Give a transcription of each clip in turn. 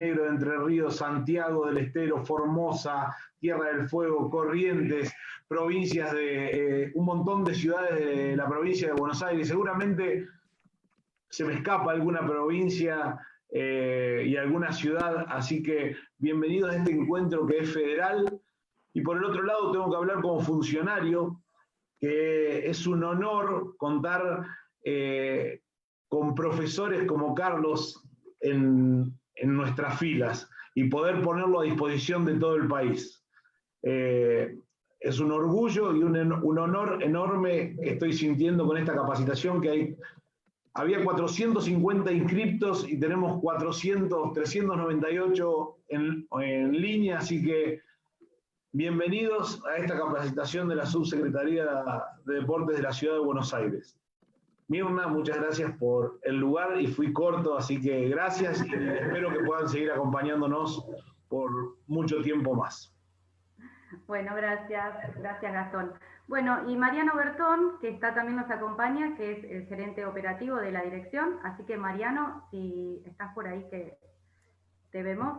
Negro, de Entre Ríos, Santiago del Estero, Formosa, Tierra del Fuego, Corrientes, provincias de un montón de ciudades de la provincia de Buenos Aires. Seguramente se me escapa alguna provincia y alguna ciudad, así que bienvenidos a este encuentro que es federal. Y por el otro lado tengo que hablar como funcionario, que es un honor contar con profesores como Carlos en nuestras filas y poder ponerlo a disposición de todo el país. Es un orgullo y un honor enorme que estoy sintiendo con esta capacitación había 450 inscriptos y tenemos 398 en línea, así que bienvenidos a esta capacitación de la Subsecretaría de Deportes de la Ciudad de Buenos Aires. Mirna, muchas gracias por el lugar y fui corto, así que gracias y espero que puedan seguir acompañándonos por mucho tiempo más. Bueno, gracias Gastón. Bueno, y Mariano Bertón, que también nos acompaña, que es el gerente operativo de la dirección, así que Mariano, si estás por ahí que te vemos.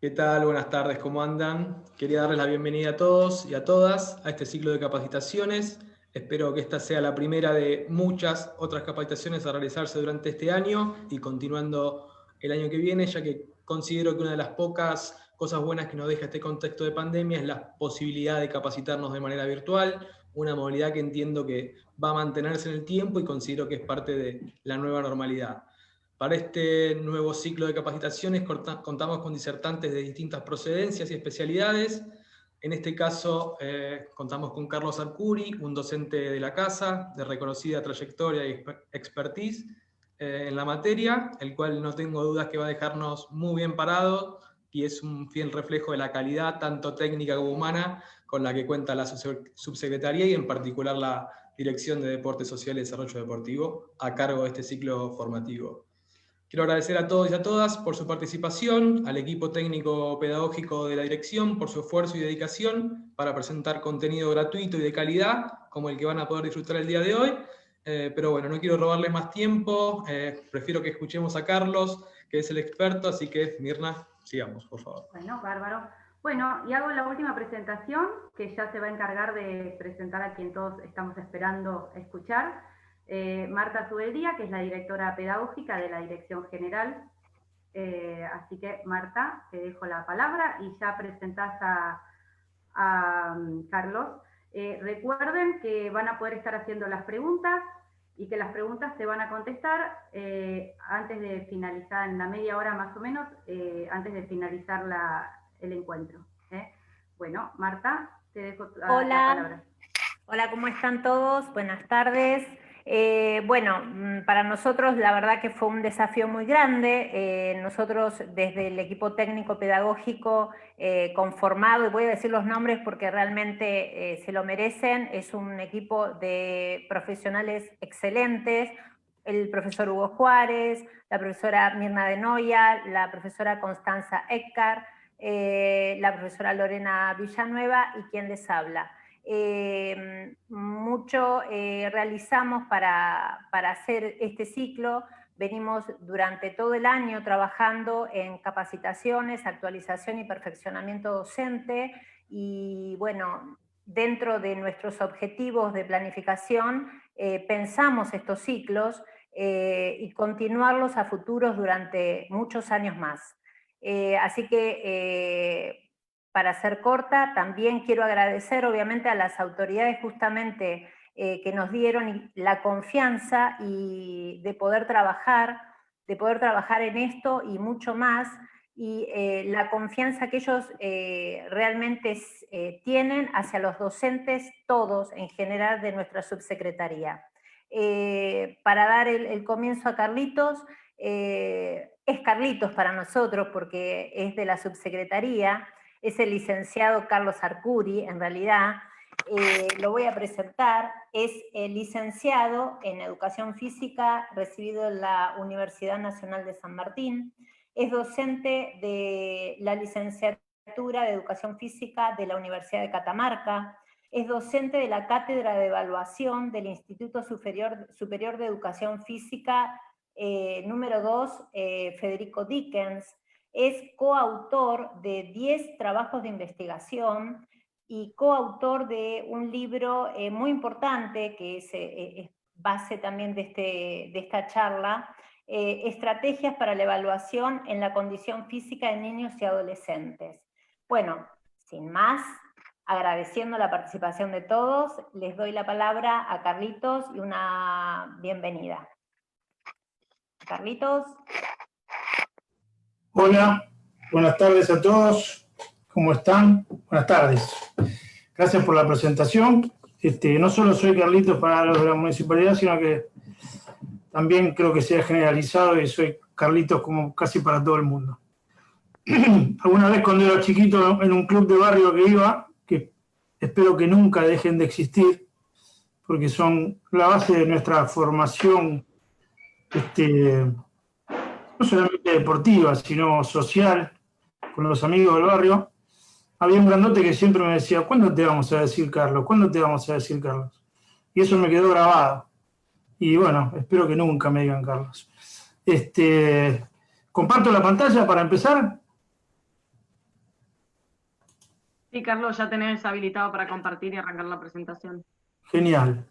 ¿Qué tal? Buenas tardes, ¿cómo andan? Quería darles la bienvenida a todos y a todas a este ciclo de capacitaciones. Espero que esta sea la primera de muchas otras capacitaciones a realizarse durante este año y continuando el año que viene, ya que considero que una de las pocas cosas buenas que nos deja este contexto de pandemia es la posibilidad de capacitarnos de manera virtual, una modalidad que entiendo que va a mantenerse en el tiempo y considero que es parte de la nueva normalidad. Para este nuevo ciclo de capacitaciones contamos con disertantes de distintas procedencias y especialidades. En este caso contamos con Carlos Arcuri, un docente de la casa, de reconocida trayectoria y expertise en la materia, el cual no tengo dudas que va a dejarnos muy bien parados y es un fiel reflejo de la calidad, tanto técnica como humana, con la que cuenta la subsecretaría y en particular la Dirección de Deportes Social y Desarrollo Deportivo, a cargo de este ciclo formativo. Quiero agradecer a todos y a todas por su participación, al equipo técnico pedagógico de la dirección por su esfuerzo y dedicación para presentar contenido gratuito y de calidad, como el que van a poder disfrutar el día de hoy. Pero bueno, no quiero robarles más tiempo, prefiero que escuchemos a Carlos, que es el experto, así que Mirna, sigamos, por favor. Bueno, bárbaro. Bueno, y hago la última presentación, que ya se va a encargar de presentar a quien todos estamos esperando escuchar. Marta Zubeldía, que es la directora pedagógica de la Dirección General. Así que, Marta, te dejo la palabra y ya presentás a Carlos. Recuerden que van a poder estar haciendo las preguntas y que las preguntas se van a contestar antes de finalizar, en la media hora más o menos, antes de finalizar el encuentro. Bueno, Marta, te dejo la palabra. Hola, ¿cómo están todos? Buenas tardes. Bueno, para nosotros la verdad que fue un desafío muy grande. Nosotros desde el equipo técnico pedagógico conformado, y voy a decir los nombres porque realmente se lo merecen, es un equipo de profesionales excelentes, el profesor Hugo Juárez, la profesora Mirna de Noia, la profesora Constanza Eckar, la profesora Lorena Villanueva y quien les habla. Mucho realizamos para hacer este ciclo. Venimos durante todo el año trabajando en capacitaciones, actualización y perfeccionamiento docente y bueno, dentro de nuestros objetivos de planificación pensamos estos ciclos y continuarlos a futuros durante muchos años más. Así que para ser corta, también quiero agradecer obviamente a las autoridades justamente que nos dieron la confianza y de poder trabajar en esto y mucho más, y la confianza que ellos realmente tienen hacia los docentes todos en general de nuestra subsecretaría. Para dar el comienzo a Carlitos, es Carlitos para nosotros porque es de la subsecretaría, es el licenciado Carlos Arcuri, en realidad, lo voy a presentar, es licenciado en Educación Física, recibido en la Universidad Nacional de San Martín, es docente de la licenciatura de Educación Física de la Universidad de Catamarca, es docente de la Cátedra de Evaluación del Instituto Superior de Educación Física número 2, Federico Dickens, es coautor de 10 trabajos de investigación y coautor de un libro muy importante, que es base también de esta charla, Estrategias para la evaluación en la condición física de niños y adolescentes. Bueno, sin más, agradeciendo la participación de todos, les doy la palabra a Carlitos y una bienvenida. Carlitos. Hola, buenas tardes a todos. ¿Cómo están? Buenas tardes. Gracias por la presentación. No solo soy Carlitos para los de la municipalidad, sino que también creo que se ha generalizado y soy Carlitos como casi para todo el mundo. Alguna vez cuando era chiquito en un club de barrio que iba, que espero que nunca dejen de existir, porque son la base de nuestra formación, no solamente deportiva, sino social, con los amigos del barrio, había un grandote que siempre me decía, ¿cuándo te vamos a decir Carlos? ¿Cuándo te vamos a decir Carlos? Y eso me quedó grabado. Y bueno, espero que nunca me digan Carlos. ¿Comparto la pantalla para empezar? Sí, Carlos, ya tenés habilitado para compartir y arrancar la presentación. Genial.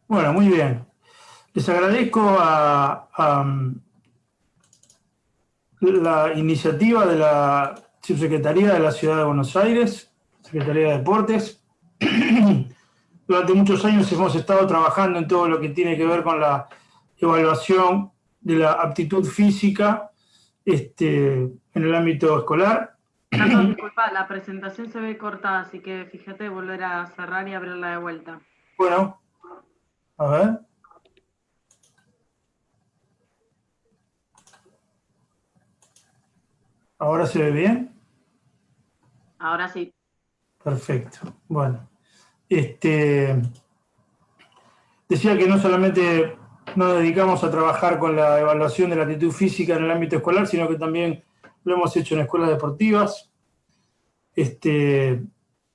Bueno, muy bien. Les agradezco a la iniciativa de la Subsecretaría de la Ciudad de Buenos Aires, Secretaría de Deportes. Durante muchos años hemos estado trabajando en todo lo que tiene que ver con la evaluación de la aptitud física en el ámbito escolar. Carlos, disculpa, la presentación se ve cortada, así que fíjate volver a cerrar y abrirla de vuelta. Bueno, a ver. ¿Ahora se ve bien? Ahora sí. Perfecto. Bueno. Decía que no solamente nos dedicamos a trabajar con la evaluación de la actitud física en el ámbito escolar, sino que también lo hemos hecho en escuelas deportivas. Y este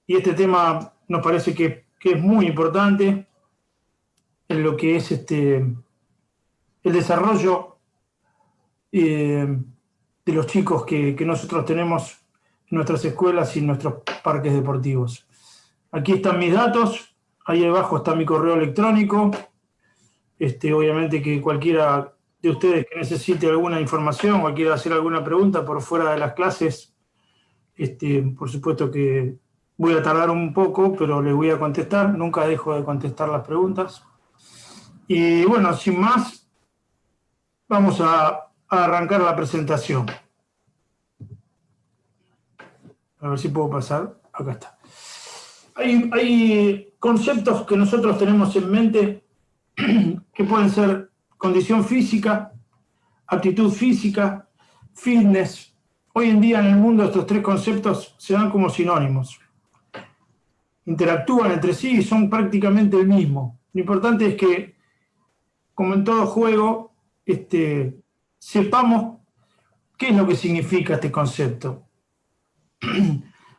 tema nos parece que es muy importante en lo que es el desarrollo de los chicos que nosotros tenemos en nuestras escuelas y en nuestros parques deportivos. Aquí están mis datos, ahí abajo está mi correo electrónico. Obviamente que cualquiera de ustedes que necesite alguna información o quiera hacer alguna pregunta por fuera de las clases, por supuesto que voy a tardar un poco, pero les voy a contestar, nunca dejo de contestar las preguntas. Y bueno, sin más, vamos a arrancar la presentación. A ver si puedo pasar. Acá está. Hay conceptos que nosotros tenemos en mente que pueden ser condición física, aptitud física, fitness. Hoy en día en el mundo estos tres conceptos se dan como sinónimos. Interactúan entre sí y son prácticamente el mismo. Lo importante es que, como en todo juego, sepamos qué es lo que significa este concepto.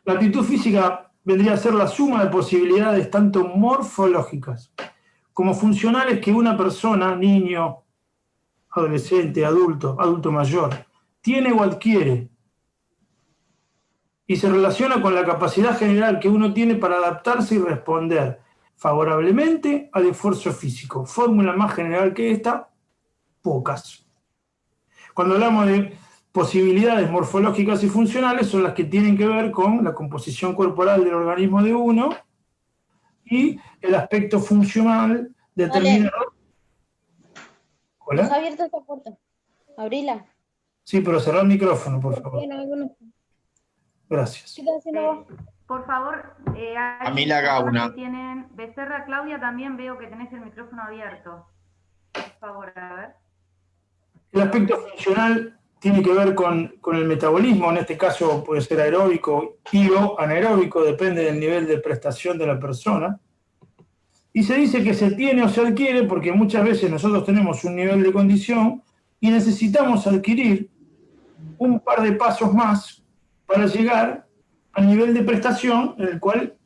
La aptitud física vendría a ser la suma de posibilidades tanto morfológicas como funcionales que una persona, niño, adolescente, adulto mayor, tiene o adquiere, y se relaciona con la capacidad general que uno tiene para adaptarse y responder favorablemente al esfuerzo físico. Fórmula más general que esta, pocas. Cuando hablamos de posibilidades morfológicas y funcionales, son las que tienen que ver con la composición corporal del organismo de uno y el aspecto funcional determinado. ¿Hola? ¿Has abierto esta puerta? Abrila. Sí, pero cerrar el micrófono, por favor. Gracias. Por favor, a mí la Gauna. Tienen Becerra, Claudia, también veo que tenés el micrófono abierto. Por favor, a ver. El aspecto funcional tiene que ver con el metabolismo, en este caso puede ser aeróbico y o anaeróbico, depende del nivel de prestación de la persona. Y se dice que se tiene o se adquiere porque muchas veces nosotros tenemos un nivel de condición y necesitamos adquirir un par de pasos más para llegar al nivel de prestación en el cual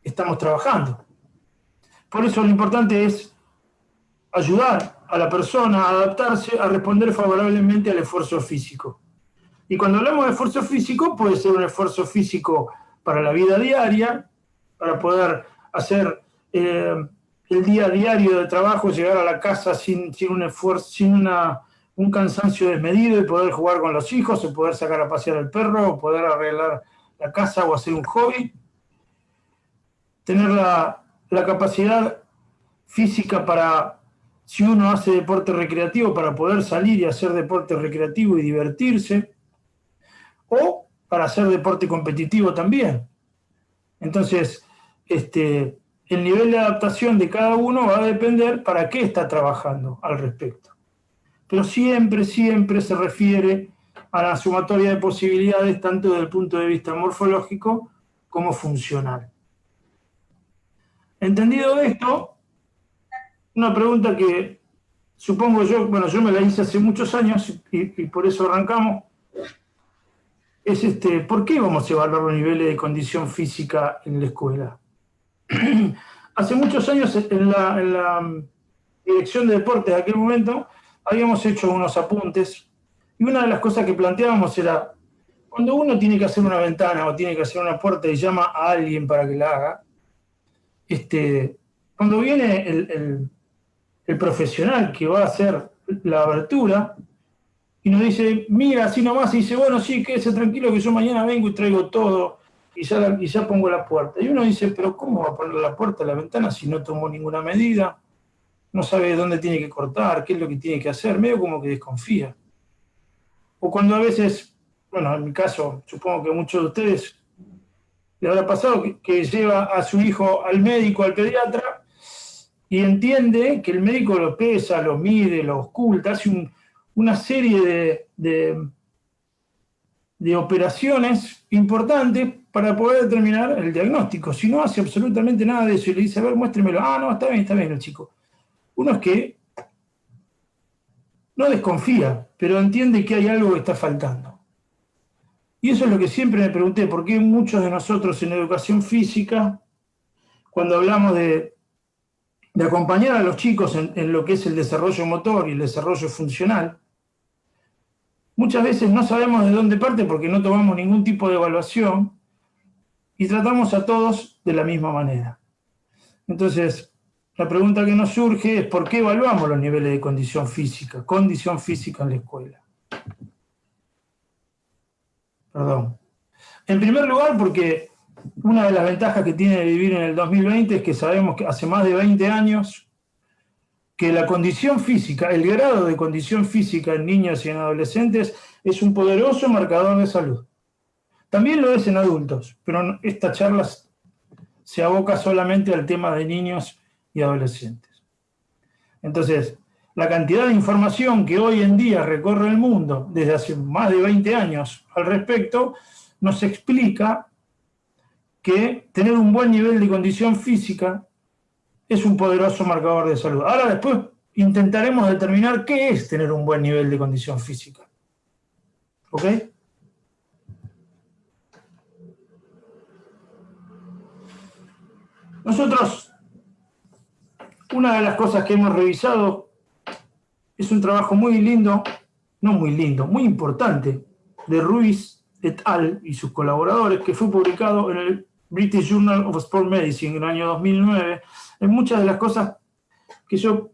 estamos trabajando. Por eso lo importante es ayudar a la persona a adaptarse, a responder favorablemente al esfuerzo físico. Y cuando hablamos de esfuerzo físico, puede ser un esfuerzo físico para la vida diaria, para poder hacer el día diario de trabajo, llegar a la casa sin un esfuerzo, sin un cansancio desmedido y poder jugar con los hijos, o poder sacar a pasear al perro, o poder arreglar la casa o hacer un hobby. Tener la capacidad física para, si uno hace deporte recreativo, para poder salir y hacer deporte recreativo y divertirse, o para hacer deporte competitivo también. Entonces, el nivel de adaptación de cada uno va a depender para qué está trabajando al respecto. Pero siempre, siempre se refiere a la sumatoria de posibilidades, tanto desde el punto de vista morfológico como funcional. Entendido esto, una pregunta que supongo yo me la hice hace muchos años y por eso arrancamos, es ¿por qué vamos a evaluar los niveles de condición física en la escuela? Hace muchos años en la dirección de deportes de aquel momento habíamos hecho unos apuntes y una de las cosas que planteábamos era, cuando uno tiene que hacer una ventana o tiene que hacer una puerta y llama a alguien para que la haga, cuando viene el profesional que va a hacer la abertura y nos dice, mira, así nomás, y dice, bueno, sí, quédese tranquilo que yo mañana vengo y traigo todo y ya pongo la puerta. Y uno dice, pero ¿cómo va a poner la puerta a la ventana si no tomó ninguna medida? No sabe dónde tiene que cortar, qué es lo que tiene que hacer, medio como que desconfía. O cuando a veces, bueno, en mi caso, supongo que a muchos de ustedes le habrá pasado que lleva a su hijo al médico, al pediatra, y entiende que el médico lo pesa, lo mide, lo oculta, hace una serie de operaciones importantes para poder determinar el diagnóstico. Si no hace absolutamente nada de eso y le dice, a ver, muéstremelo. Ah, no, está bien el chico. Uno es que no desconfía, pero entiende que hay algo que está faltando. Y eso es lo que siempre me pregunté, ¿por qué muchos de nosotros en educación física, cuando hablamos de acompañar a los chicos en lo que es el desarrollo motor y el desarrollo funcional, muchas veces no sabemos de dónde parte porque no tomamos ningún tipo de evaluación y tratamos a todos de la misma manera? Entonces, la pregunta que nos surge es ¿por qué evaluamos los niveles de condición física en la escuela? Perdón. En primer lugar, porque una de las ventajas que tiene vivir en el 2020 es que sabemos que hace más de 20 años que la condición física, el grado de condición física en niños y en adolescentes es un poderoso marcador de salud. También lo es en adultos, pero esta charla se aboca solamente al tema de niños y adolescentes. Entonces, la cantidad de información que hoy en día recorre el mundo desde hace más de 20 años al respecto nos explica que tener un buen nivel de condición física es un poderoso marcador de salud. Ahora después intentaremos determinar qué es tener un buen nivel de condición física. ¿Ok? Nosotros, una de las cosas que hemos revisado es un trabajo muy lindo, no muy lindo, muy importante, de Ruiz et al. Y sus colaboradores, que fue publicado en el British Journal of Sport Medicine en el año 2009. En muchas de las cosas que yo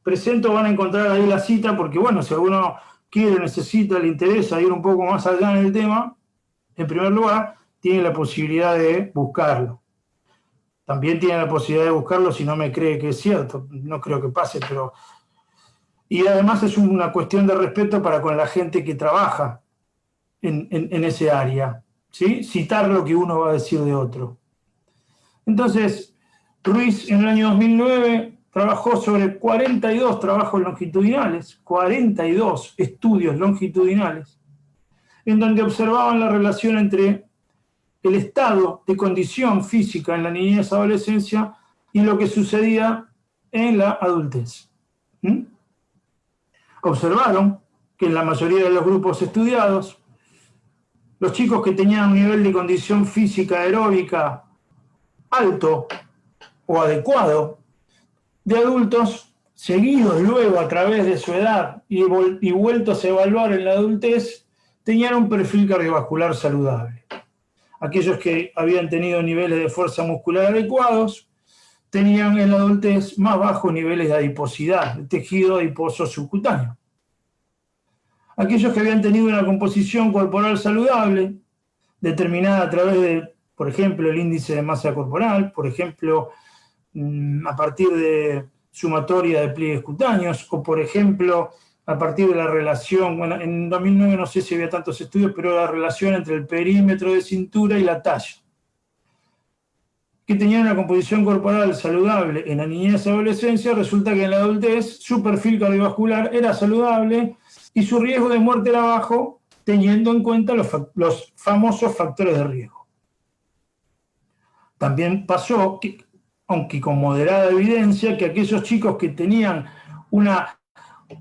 presento van a encontrar ahí la cita, porque bueno, si alguno quiere, necesita, le interesa ir un poco más allá en el tema, en primer lugar, tiene la posibilidad de buscarlo. También tiene la posibilidad de buscarlo si no me cree que es cierto, no creo que pase, pero... Y además es una cuestión de respeto para con la gente que trabaja en ese área, ¿sí? Citar lo que uno va a decir de otro. Entonces, Ruiz en el año 2009 trabajó sobre 42 trabajos longitudinales, 42 estudios longitudinales, en donde observaban la relación entre el estado de condición física en la niñez y adolescencia y lo que sucedía en la adultez. Observaron que en la mayoría de los grupos estudiados, los chicos que tenían un nivel de condición física aeróbica alto o adecuado, de adultos seguidos luego a través de su edad y vueltos a evaluar en la adultez, tenían un perfil cardiovascular saludable. Aquellos que habían tenido niveles de fuerza muscular adecuados tenían en la adultez más bajos niveles de adiposidad, de tejido adiposo subcutáneo. Aquellos que habían tenido una composición corporal saludable, determinada a través de, por ejemplo, el índice de masa corporal, por ejemplo, a partir de sumatoria de pliegues cutáneos, o por ejemplo, a partir de la relación, bueno, en 2009 no sé si había tantos estudios, pero la relación entre el perímetro de cintura y la talla, que tenían una composición corporal saludable en la niñez y adolescencia, resulta que en la adultez su perfil cardiovascular era saludable y su riesgo de muerte era bajo, teniendo en cuenta los famosos factores de riesgo. También pasó, aunque con moderada evidencia, que aquellos chicos que tenían una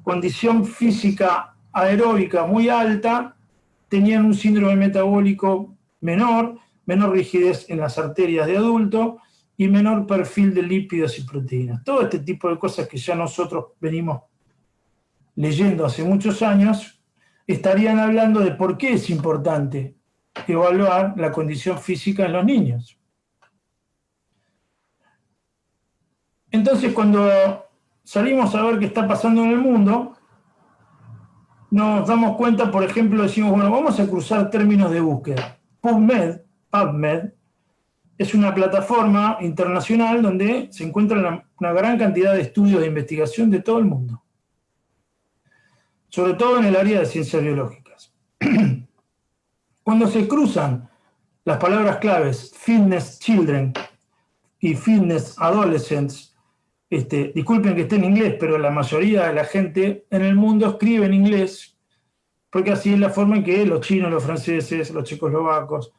condición física aeróbica muy alta tenían un síndrome metabólico menor rigidez en las arterias de adulto y menor perfil de lípidos y proteínas. Todo este tipo de cosas que ya nosotros venimos leyendo hace muchos años estarían hablando de por qué es importante evaluar la condición física en los niños. Entonces, cuando salimos a ver qué está pasando en el mundo, nos damos cuenta, por ejemplo, decimos, bueno, vamos a cruzar términos de búsqueda. PubMed es una plataforma internacional donde se encuentra una gran cantidad de estudios de investigación de todo el mundo, sobre todo en el área de ciencias biológicas. Cuando se cruzan las palabras claves fitness children y fitness adolescents, disculpen que esté en inglés, pero la mayoría de la gente en el mundo escribe en inglés, porque así es la forma en que los chinos, los franceses, los checoslovacos,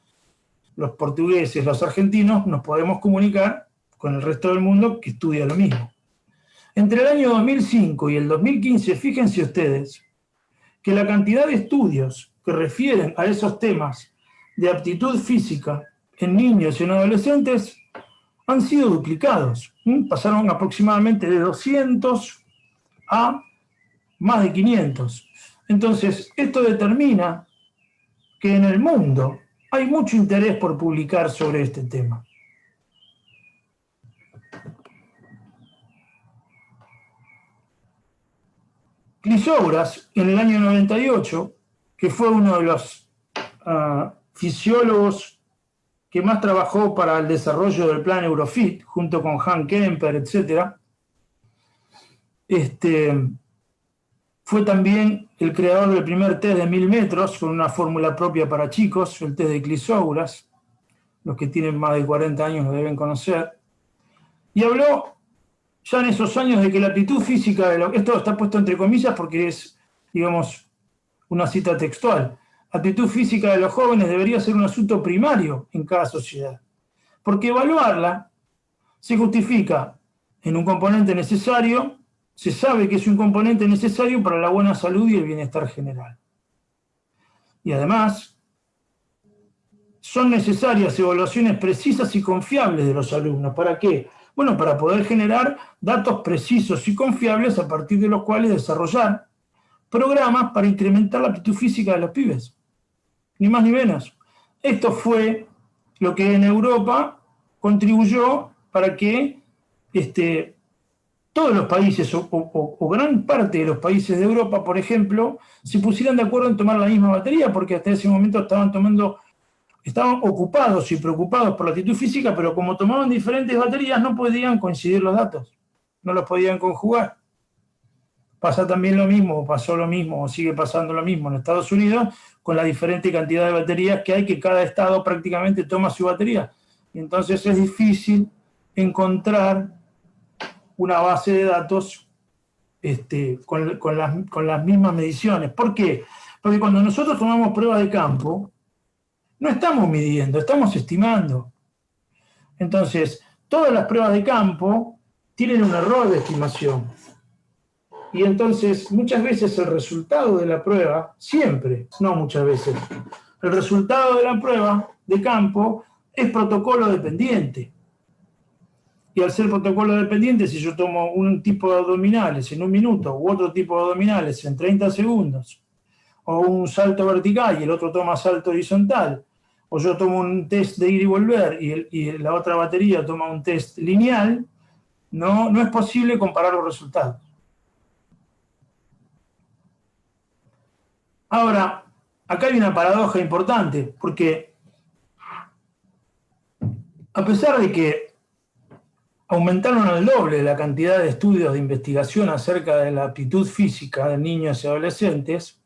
los portugueses, los argentinos nos podemos comunicar con el resto del mundo que estudia lo mismo. Entre el año 2005 y el 2015, fíjense ustedes que la cantidad de estudios que refieren a esos temas de aptitud física en niños y en adolescentes han sido duplicados. Pasaron aproximadamente de 200 a más de 500. Entonces, esto determina que en el mundo hay mucho interés por publicar sobre este tema. Clisógoras, en el año 98, que fue uno de los fisiólogos que más trabajó para el desarrollo del plan Eurofit, junto con Hank Kemper, etc., fue también el creador del primer test de 1000 metros, con una fórmula propia para chicos, el test de Clisógoras. Los que tienen más de 40 años lo deben conocer. Y habló ya en esos años de que la aptitud física, esto está puesto entre comillas porque es, digamos, una cita textual. La aptitud física de los jóvenes debería ser un asunto primario en cada sociedad, porque evaluarla se justifica en un componente necesario. Se sabe que es un componente necesario para la buena salud y el bienestar general. Y además, son necesarias evaluaciones precisas y confiables de los alumnos. ¿Para qué? Bueno, para poder generar datos precisos y confiables a partir de los cuales desarrollar programas para incrementar la aptitud física de los pibes. Ni más ni menos. Esto fue lo que en Europa contribuyó para que todos los países o gran parte de los países de Europa, por ejemplo, se pusieran de acuerdo en tomar la misma batería, porque hasta ese momento estaban ocupados y preocupados por la actitud física, pero como tomaban diferentes baterías no podían coincidir los datos, no los podían conjugar. Pasa también lo mismo, pasó lo mismo, o sigue pasando lo mismo en Estados Unidos, con la diferente cantidad de baterías que hay, que cada estado prácticamente toma su batería. Y entonces es difícil encontrar una base de datos con las mismas mediciones. ¿Por qué? Porque cuando nosotros tomamos pruebas de campo, no estamos midiendo, estamos estimando. Entonces, todas las pruebas de campo tienen un error de estimación. Y entonces, muchas veces el resultado de la prueba, siempre, no muchas veces, el resultado de la prueba de campo es protocolo dependiente. y al ser protocolo dependiente, si yo tomo un tipo de abdominales en 1 minuto u otro tipo de abdominales en 30 segundos, o un salto vertical y el otro toma salto horizontal, o yo tomo un test de ir y volver y la otra batería toma un test lineal, no es posible comparar los resultados. Ahora, acá hay una paradoja importante, porque a pesar de que aumentaron al doble la cantidad de estudios de investigación acerca de la aptitud física de niños y adolescentes,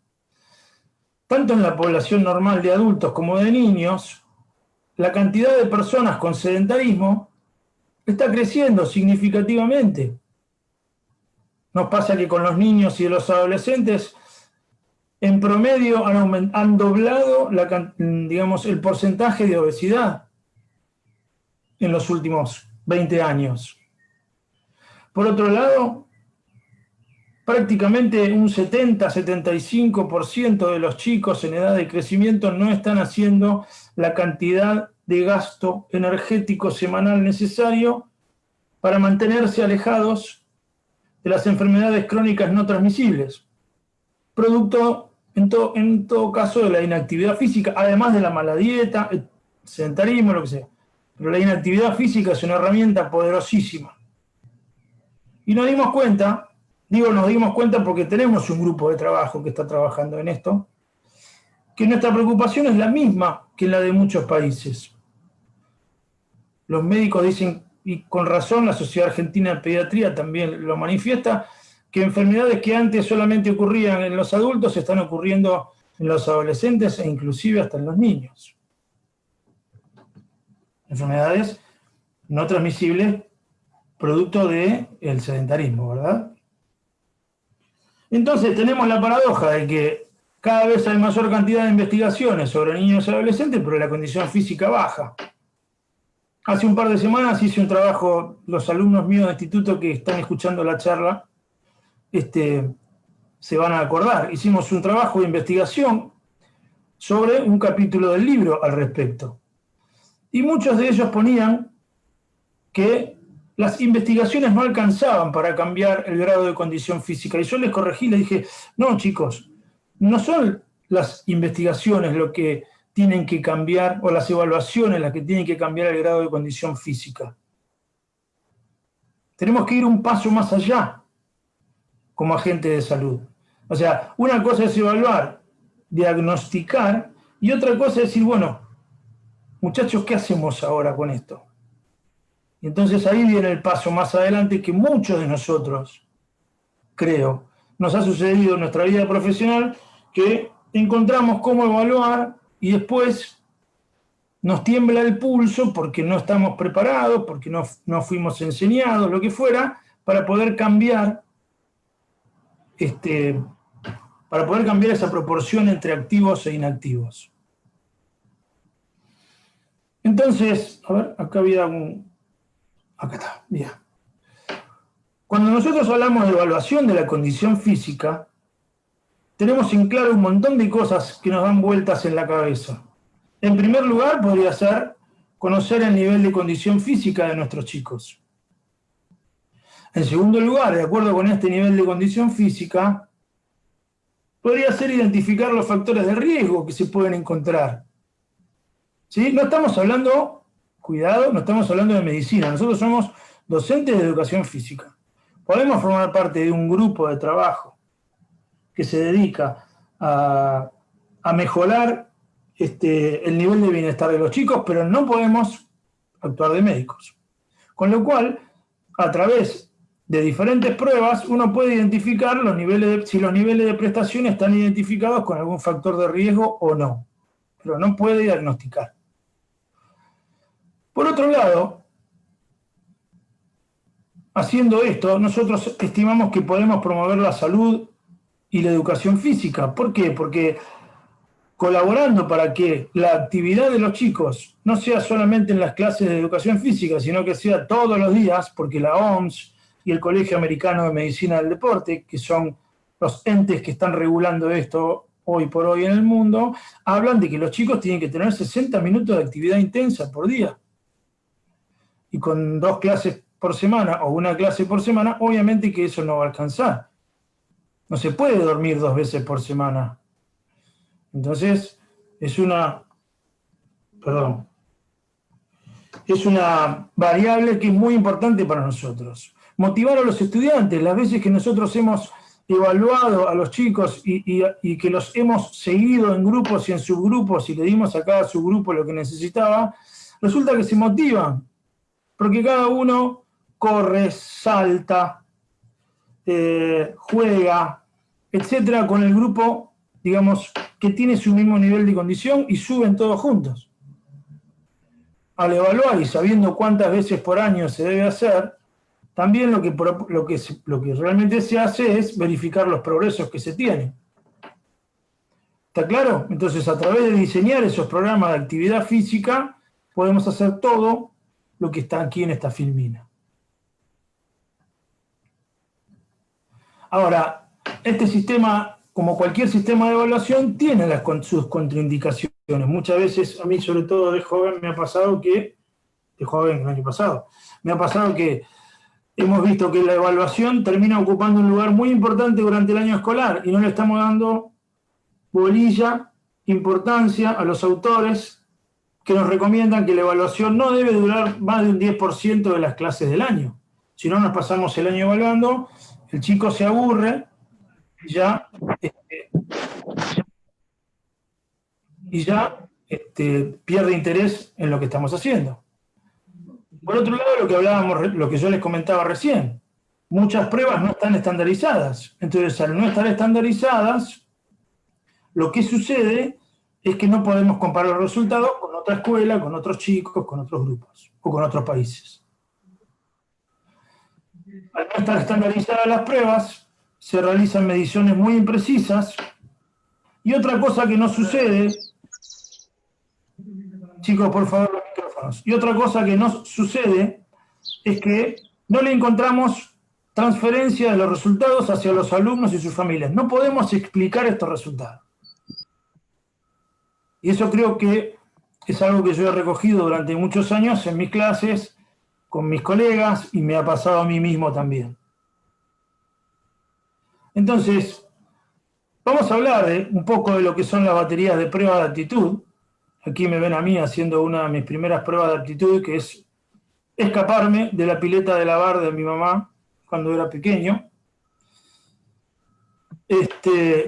tanto en la población normal de adultos como de niños, la cantidad de personas con sedentarismo está creciendo significativamente. Nos pasa que con los niños y los adolescentes, en promedio han doblado el porcentaje de obesidad en los últimos 20 años. Por otro lado, prácticamente un 70-75% de los chicos en edad de crecimiento no están haciendo la cantidad de gasto energético semanal necesario para mantenerse alejados de las enfermedades crónicas no transmisibles, producto en todo caso de la inactividad física, además de la mala dieta, el sedentarismo, lo que sea. Pero la inactividad física es una herramienta poderosísima. Y nos dimos cuenta porque tenemos un grupo de trabajo que está trabajando en esto, que nuestra preocupación es la misma que la de muchos países. Los médicos dicen, y con razón la Sociedad Argentina de Pediatría también lo manifiesta, que enfermedades que antes solamente ocurrían en los adultos están ocurriendo en los adolescentes e inclusive hasta en los niños. Enfermedades no transmisibles producto del sedentarismo, ¿verdad? Entonces tenemos la paradoja de que cada vez hay mayor cantidad de investigaciones sobre niños y adolescentes, pero la condición física baja. Hace un par de semanas hice un trabajo, los alumnos míos de instituto que están escuchando la charla, se van a acordar. Hicimos un trabajo de investigación sobre un capítulo del libro al respecto. Y muchos de ellos ponían que las investigaciones no alcanzaban para cambiar el grado de condición física. Y yo les corregí, les dije, no chicos, no son las investigaciones lo que tienen que cambiar, o las evaluaciones las que tienen que cambiar el grado de condición física. Tenemos que ir un paso más allá como agente de salud. O sea, una cosa es evaluar, diagnosticar, y otra cosa es decir, bueno, muchachos, ¿qué hacemos ahora con esto? Y entonces ahí viene el paso más adelante que muchos de nosotros, creo, nos ha sucedido en nuestra vida profesional, que encontramos cómo evaluar y después nos tiembla el pulso porque no estamos preparados, porque no fuimos enseñados, lo que fuera, para poder cambiar esa proporción entre activos e inactivos. Entonces, a ver, acá había acá está, mira. Cuando nosotros hablamos de evaluación de la condición física, tenemos en claro un montón de cosas que nos dan vueltas en la cabeza. En primer lugar, podría ser conocer el nivel de condición física de nuestros chicos. En segundo lugar, de acuerdo con este nivel de condición física, podría ser identificar los factores de riesgo que se pueden encontrar. ¿Sí? No estamos hablando, cuidado, no estamos hablando de medicina. Nosotros somos docentes de educación física. Podemos formar parte de un grupo de trabajo que se dedica a mejorar el nivel de bienestar de los chicos, pero no podemos actuar de médicos. Con lo cual, a través de diferentes pruebas, uno puede identificar si los niveles de prestación están identificados con algún factor de riesgo o no, pero no puede diagnosticar. Por otro lado, haciendo esto, nosotros estimamos que podemos promover la salud y la educación física. ¿Por qué? Porque colaborando para que la actividad de los chicos no sea solamente en las clases de educación física, sino que sea todos los días, porque la OMS y el Colegio Americano de Medicina del Deporte, que son los entes que están regulando esto hoy por hoy en el mundo, hablan de que los chicos tienen que tener 60 minutos de actividad intensa por día. Y con 2 clases por semana o una clase por semana, obviamente que eso no va a alcanzar. No se puede dormir 2 veces por semana. Entonces, es una variable que es muy importante para nosotros. Motivar a los estudiantes, las veces que nosotros hemos evaluado a los chicos y que los hemos seguido en grupos y en subgrupos y le dimos a cada subgrupo lo que necesitaba, resulta que se motivan, porque cada uno corre, salta, juega, etcétera, con el grupo, digamos, que tiene su mismo nivel de condición y suben todos juntos. Al evaluar y sabiendo cuántas veces por año se debe hacer, también lo que realmente se hace es verificar los progresos que se tienen. ¿Está claro? Entonces, a través de diseñar esos programas de actividad física, podemos hacer todo lo que está aquí en esta filmina. Ahora, este sistema, como cualquier sistema de evaluación, tiene sus contraindicaciones. Muchas veces, a mí sobre todo de joven, me ha pasado que, el año pasado, me ha pasado que hemos visto que la evaluación termina ocupando un lugar muy importante durante el año escolar y no le estamos dando bolilla, importancia a los autores que nos recomiendan que la evaluación no debe durar más de un 10% de las clases del año. Si no, nos pasamos el año evaluando, el chico se aburre y ya pierde interés en lo que estamos haciendo. Por otro lado, lo que yo les comentaba recién, muchas pruebas no están estandarizadas. Entonces, al no estar estandarizadas, lo que sucede es que no podemos comparar los resultados con otra escuela, con otros chicos, con otros grupos o con otros países. Al no estar estandarizadas las pruebas, se realizan mediciones muy imprecisas y otra cosa que no sucede, chicos, por favor, los micrófonos, y otra cosa que no sucede es que no le encontramos transferencia de los resultados hacia los alumnos y sus familias. No podemos explicar estos resultados. Y eso creo que es algo que yo he recogido durante muchos años en mis clases, con mis colegas, y me ha pasado a mí mismo también. Entonces, vamos a hablar un poco de lo que son las baterías de prueba de aptitud. Aquí me ven a mí haciendo una de mis primeras pruebas de aptitud, que es escaparme de la pileta de lavar de mi mamá cuando era pequeño.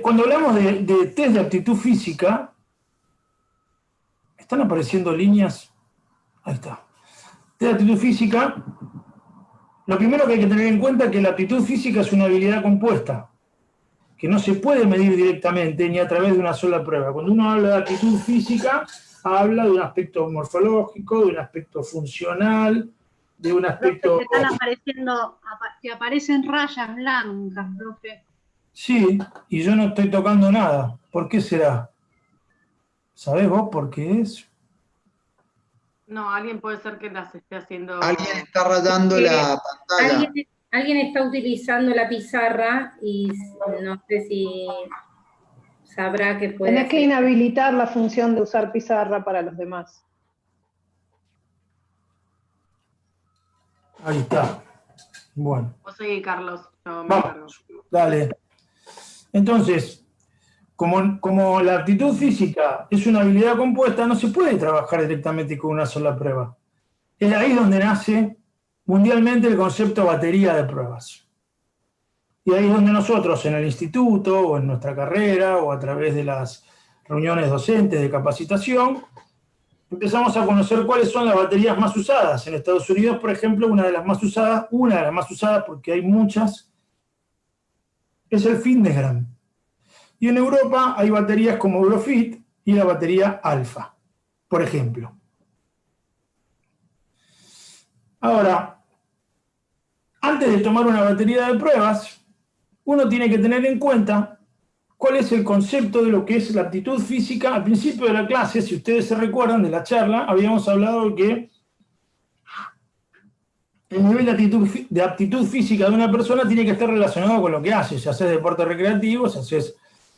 Cuando hablamos de test de aptitud física, ¿están apareciendo líneas? Ahí está. Test de aptitud física, lo primero que hay que tener en cuenta es que la aptitud física es una habilidad compuesta, que no se puede medir directamente ni a través de una sola prueba. Cuando uno habla de aptitud física, habla de un aspecto morfológico, de un aspecto funcional, de un aspecto... Profe, están apareciendo, que aparecen rayas blancas, profe. Sí, y yo no estoy tocando nada. ¿Por qué será? ¿Sabés vos por qué es? No, alguien puede ser que las esté haciendo... Alguien está rayando la pantalla. Alguien está utilizando la pizarra y no sé si sabrá que puede... Tenés que inhabilitar la función de usar pizarra para los demás. Ahí está. Bueno. Vos seguí, Carlos. Yo me Vamos, encargo. dale. Entonces, como la aptitud física es una habilidad compuesta, no se puede trabajar directamente con una sola prueba. Es ahí donde nace mundialmente el concepto batería de pruebas. Y ahí es donde nosotros en el instituto o en nuestra carrera o a través de las reuniones docentes de capacitación empezamos a conocer cuáles son las baterías más usadas. En Estados Unidos, por ejemplo, una de las más usadas porque hay muchas, es el Fitnessgram. Y en Europa hay baterías como Eurofit y la batería Alpha, por ejemplo. Ahora, antes de tomar una batería de pruebas, uno tiene que tener en cuenta cuál es el concepto de lo que es la aptitud física. Al principio de la clase, si ustedes se recuerdan de la charla, habíamos hablado de que el nivel de aptitud física de una persona tiene que estar relacionado con lo que hace. Si haces deporte recreativo, si haces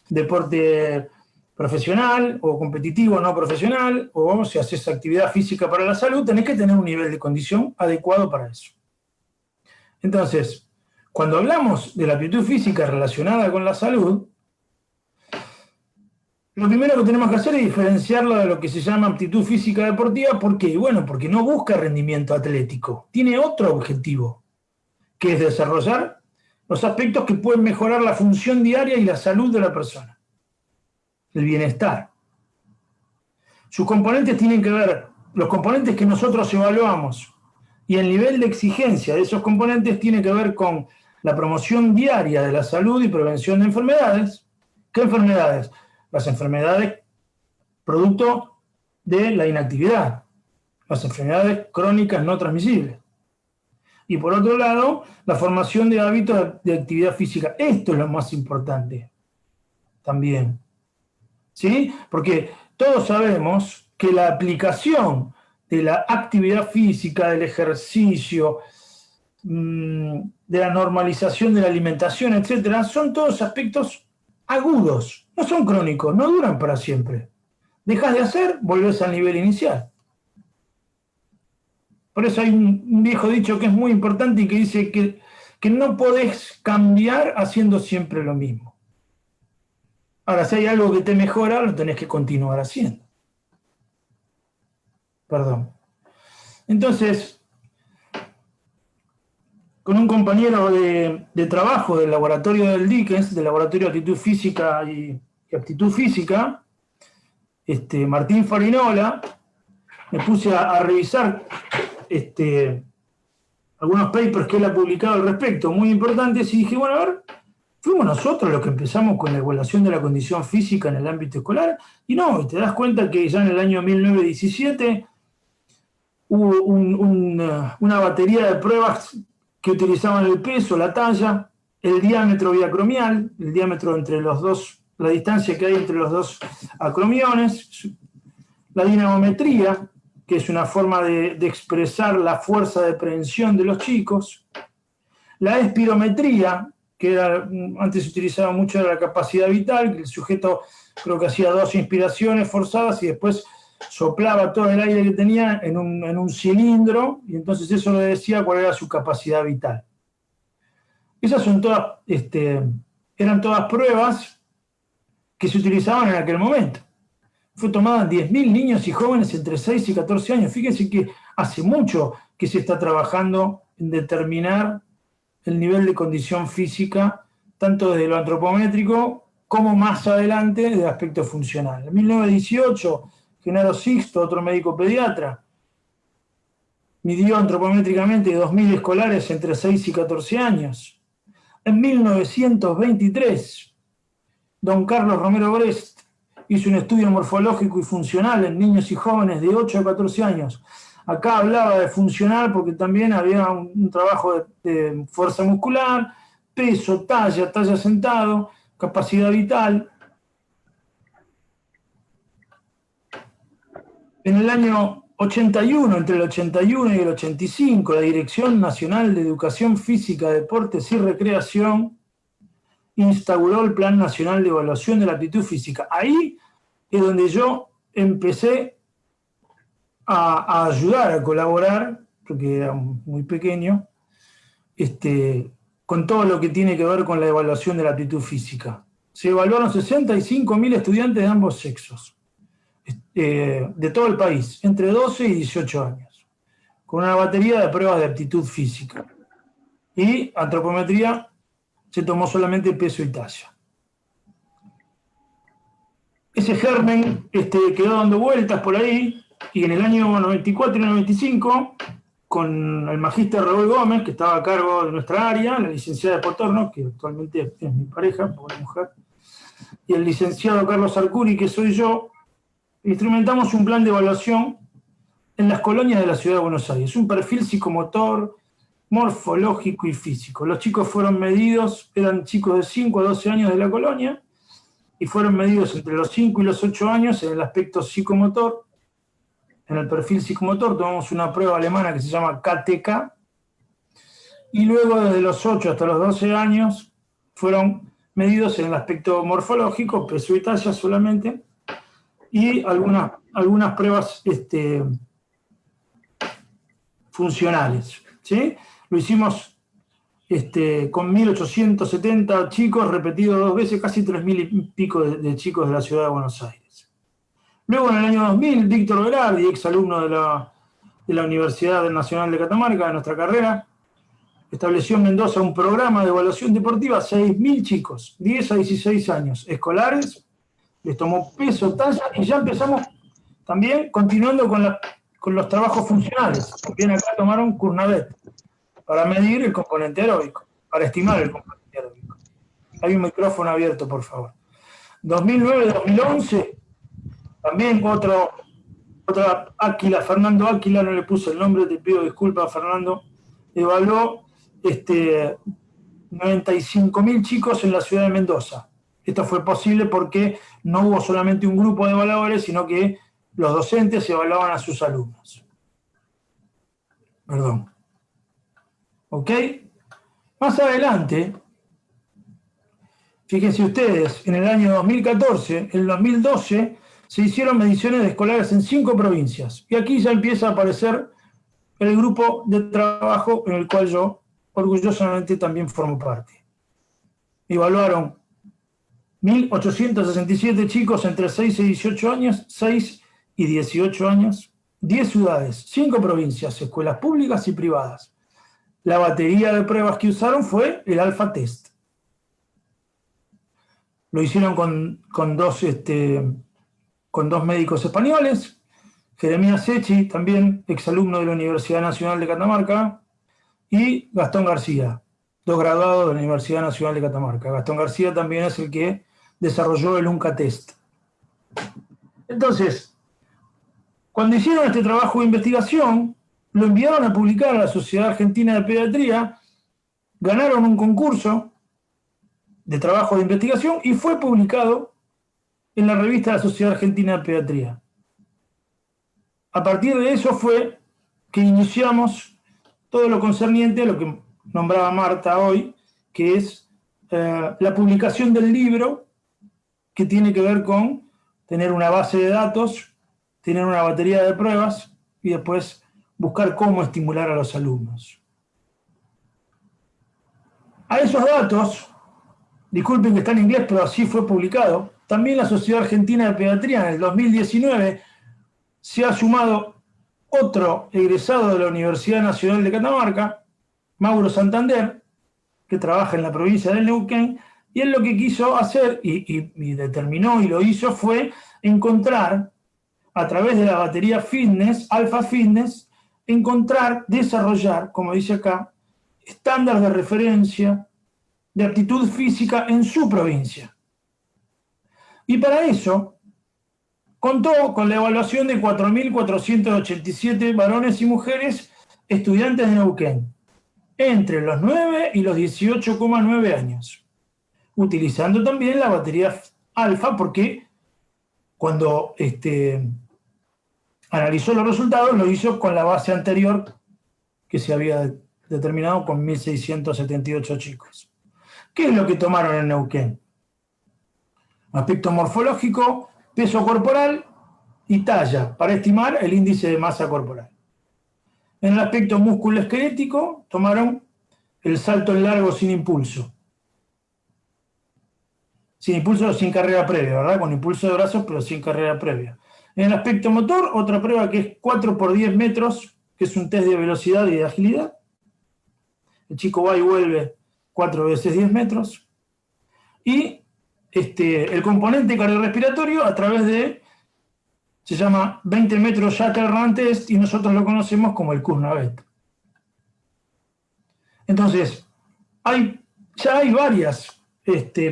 deporte profesional o competitivo no profesional, o si haces actividad física para la salud, tenés que tener un nivel de condición adecuado para eso. Entonces, cuando hablamos de la aptitud física relacionada con la salud, lo primero que tenemos que hacer es diferenciarlo de lo que se llama aptitud física deportiva. ¿Por qué? Bueno, porque no busca rendimiento atlético, tiene otro objetivo, que es desarrollar los aspectos que pueden mejorar la función diaria y la salud de la persona, el bienestar. Sus componentes tienen que ver, los componentes que nosotros evaluamos y el nivel de exigencia de esos componentes tiene que ver con la promoción diaria de la salud y prevención de enfermedades. ¿Qué enfermedades? Las enfermedades producto de la inactividad, las enfermedades crónicas no transmisibles. Y por otro lado, la formación de hábitos de actividad física. Esto es lo más importante también. ¿Sí? Porque todos sabemos que la aplicación de la actividad física, del ejercicio, de la normalización de la alimentación, etcétera, son todos aspectos agudos, no son crónicos, no duran para siempre. Dejas de hacer, volvés al nivel inicial. Por eso hay un viejo dicho que es muy importante y que dice que no podés cambiar haciendo siempre lo mismo. Ahora, si hay algo que te mejora, lo tenés que continuar haciendo. Perdón. Entonces, con un compañero de trabajo del laboratorio del Dickens, del laboratorio de aptitud física y aptitud física, Martín Farinola, me puse a revisar algunos papers que él ha publicado al respecto, muy importantes, y dije, bueno, a ver, fuimos nosotros los que empezamos con la evaluación de la condición física en el ámbito escolar, y no, y te das cuenta que ya en el año 1917 hubo una batería de pruebas que utilizaban el peso, la talla, el diámetro biacromial, el diámetro entre los dos, la distancia que hay entre los dos acromiones, la dinamometría, que es una forma de expresar la fuerza de prehensión de los chicos, la espirometría, que antes se utilizaba mucho de la capacidad vital, que el sujeto creo que hacía 2 inspiraciones forzadas y después soplaba todo el aire que tenía en un cilindro, y entonces eso le decía cuál era su capacidad vital. Esas son todas, eran todas pruebas que se utilizaban en aquel momento. Fue tomada en 10.000 niños y jóvenes entre 6 y 14 años. Fíjense que hace mucho que se está trabajando en determinar el nivel de condición física, tanto desde lo antropométrico como más adelante del aspecto funcional. En 1918, Genaro Sixto, otro médico pediatra, midió antropométricamente 2.000 escolares entre 6 y 14 años. En 1923, don Carlos Romero Brest hizo un estudio morfológico y funcional en niños y jóvenes de 8 a 14 años. Acá hablaba de funcional porque también había un trabajo de fuerza muscular, peso, talla sentado, capacidad vital. En el año 81, entre el 81 y el 85, la Dirección Nacional de Educación Física, Deportes y Recreación instauró el Plan Nacional de Evaluación de la Aptitud Física. Ahí es donde yo empecé a ayudar, a colaborar, porque era muy pequeño, con todo lo que tiene que ver con la evaluación de la aptitud física. Se evaluaron 65.000 estudiantes de ambos sexos, de todo el país, entre 12 y 18 años, con una batería de pruebas de aptitud física. Y antropometría se tomó solamente peso y talla. Ese germen quedó dando vueltas por ahí, y en el año 94 y 95, con el magíster Raúl Gómez, que estaba a cargo de nuestra área, la licenciada de Potorno, que actualmente es mi pareja, porque es mujer, y el licenciado Carlos Arcuri, que soy yo, instrumentamos un plan de evaluación en las colonias de la ciudad de Buenos Aires, un perfil psicomotor, morfológico y físico. Los chicos fueron medidos, eran chicos de 5 a 12 años de la colonia, y fueron medidos entre los 5 y los 8 años en el aspecto psicomotor. En el perfil psicomotor tomamos una prueba alemana que se llama KTK, y luego desde los 8 hasta los 12 años fueron medidos en el aspecto morfológico, peso y talla solamente, y algunas pruebas funcionales, ¿sí? Lo hicimos con 1.870 chicos repetidos 2 veces, casi 3.000 y pico de chicos de la ciudad de Buenos Aires. Luego, en el año 2000, Víctor Berardi, exalumno de la Universidad Nacional de Catamarca, de nuestra carrera, estableció en Mendoza un programa de evaluación deportiva a 6.000 chicos, 10 a 16 años, escolares, les tomó peso, talla, y ya empezamos también continuando con los trabajos funcionales. También acá tomaron Kurnavet para medir el componente aeróbico, para estimar el componente aeróbico. Hay un micrófono abierto, por favor. 2009-2011, también otra Áquila, Fernando Áquila, no le puse el nombre, te pido disculpas, Fernando, evaluó 95.000 chicos en la ciudad de Mendoza. Esto fue posible porque no hubo solamente un grupo de evaluadores, sino que los docentes evaluaban a sus alumnos. Perdón. ¿Ok? Más adelante, fíjense ustedes, en el año 2014, en el 2012, se hicieron mediciones de escolares en 5 provincias. Y aquí ya empieza a aparecer el grupo de trabajo en el cual yo orgullosamente también formo parte. Evaluaron 1.867 chicos entre 6 y 18 años, 6 y 18 años, 10 ciudades, 5 provincias, escuelas públicas y privadas. La batería de pruebas que usaron fue el Alpha Test. Lo hicieron con dos médicos españoles, Jeremías Sechi, también exalumno de la Universidad Nacional de Catamarca, y Gastón García, 2 graduados de la Universidad Nacional de Catamarca. Gastón García también es el que desarrolló el UNCA Test. Entonces, cuando hicieron este trabajo de investigación, lo enviaron a publicar a la Sociedad Argentina de Pediatría, ganaron un concurso de trabajo de investigación y fue publicado en la revista de la Sociedad Argentina de Pediatría. A partir de eso fue que iniciamos todo lo concerniente a lo que nombraba Marta hoy, que es la publicación del libro, que tiene que ver con tener una base de datos, tener una batería de pruebas y después buscar cómo estimular a los alumnos. A esos datos, disculpen que está en inglés, pero así fue publicado, también la Sociedad Argentina de Pediatría en el 2019 se ha sumado otro egresado de la Universidad Nacional de Catamarca, Mauro Santander, que trabaja en la provincia del Neuquén, y él lo que quiso hacer, y determinó y lo hizo, fue encontrar, a través de la batería fitness, Alpha Fitness, desarrollar, como dice acá, estándares de referencia de aptitud física en su provincia. Y para eso contó con la evaluación de 4.487 varones y mujeres estudiantes de Neuquén, entre los 9 y los 18,9 años, utilizando también la batería alfa, porque cuando analizó los resultados lo hizo con la base anterior que se había determinado con 1.678 chicos. ¿Qué es lo que tomaron en Neuquén? Aspecto morfológico, peso corporal y talla, para estimar el índice de masa corporal. En el aspecto músculo-esquelético, tomaron el salto en largo sin impulso. Sin impulso, sin carrera previa, ¿verdad? Con impulso de brazos, pero sin carrera previa. En el aspecto motor, otra prueba que es 4 por 10 metros, que es un test de velocidad y de agilidad. El chico va y vuelve 4 veces 10 metros. Y el componente cardiorrespiratorio a través de, se llama 20 metros Shuttle Run Test, y nosotros lo conocemos como el Kurnavet. Entonces, ya hay varias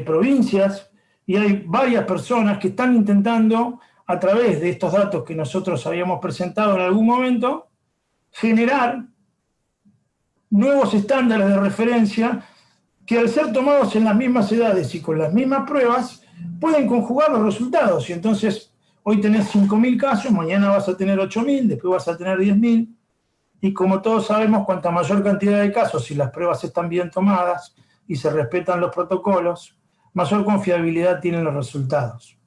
provincias y hay varias personas que están intentando, a través de estos datos que nosotros habíamos presentado en algún momento, generar nuevos estándares de referencia que, al ser tomados en las mismas edades y con las mismas pruebas, pueden conjugar los resultados. Y entonces, hoy tenés 5.000 casos, mañana vas a tener 8.000, después vas a tener 10.000. Y como todos sabemos, cuanta mayor cantidad de casos, si las pruebas están bien tomadas y se respetan los protocolos, mayor confiabilidad tienen los resultados.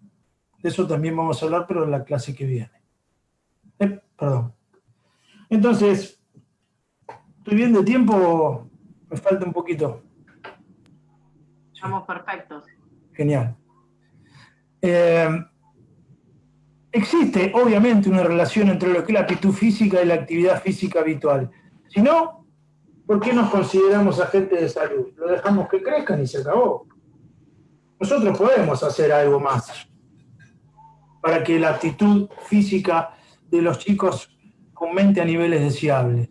De eso también vamos a hablar, pero en la clase que viene. Perdón. Entonces, ¿estoy bien de tiempo? Me falta un poquito. Estamos perfectos. Genial. Existe, obviamente, una relación entre lo que es la aptitud física y la actividad física habitual. Si no, ¿por qué nos consideramos agentes de salud? Lo dejamos que crezcan y se acabó. Nosotros podemos hacer algo más para que la aptitud física de los chicos aumente a niveles deseables.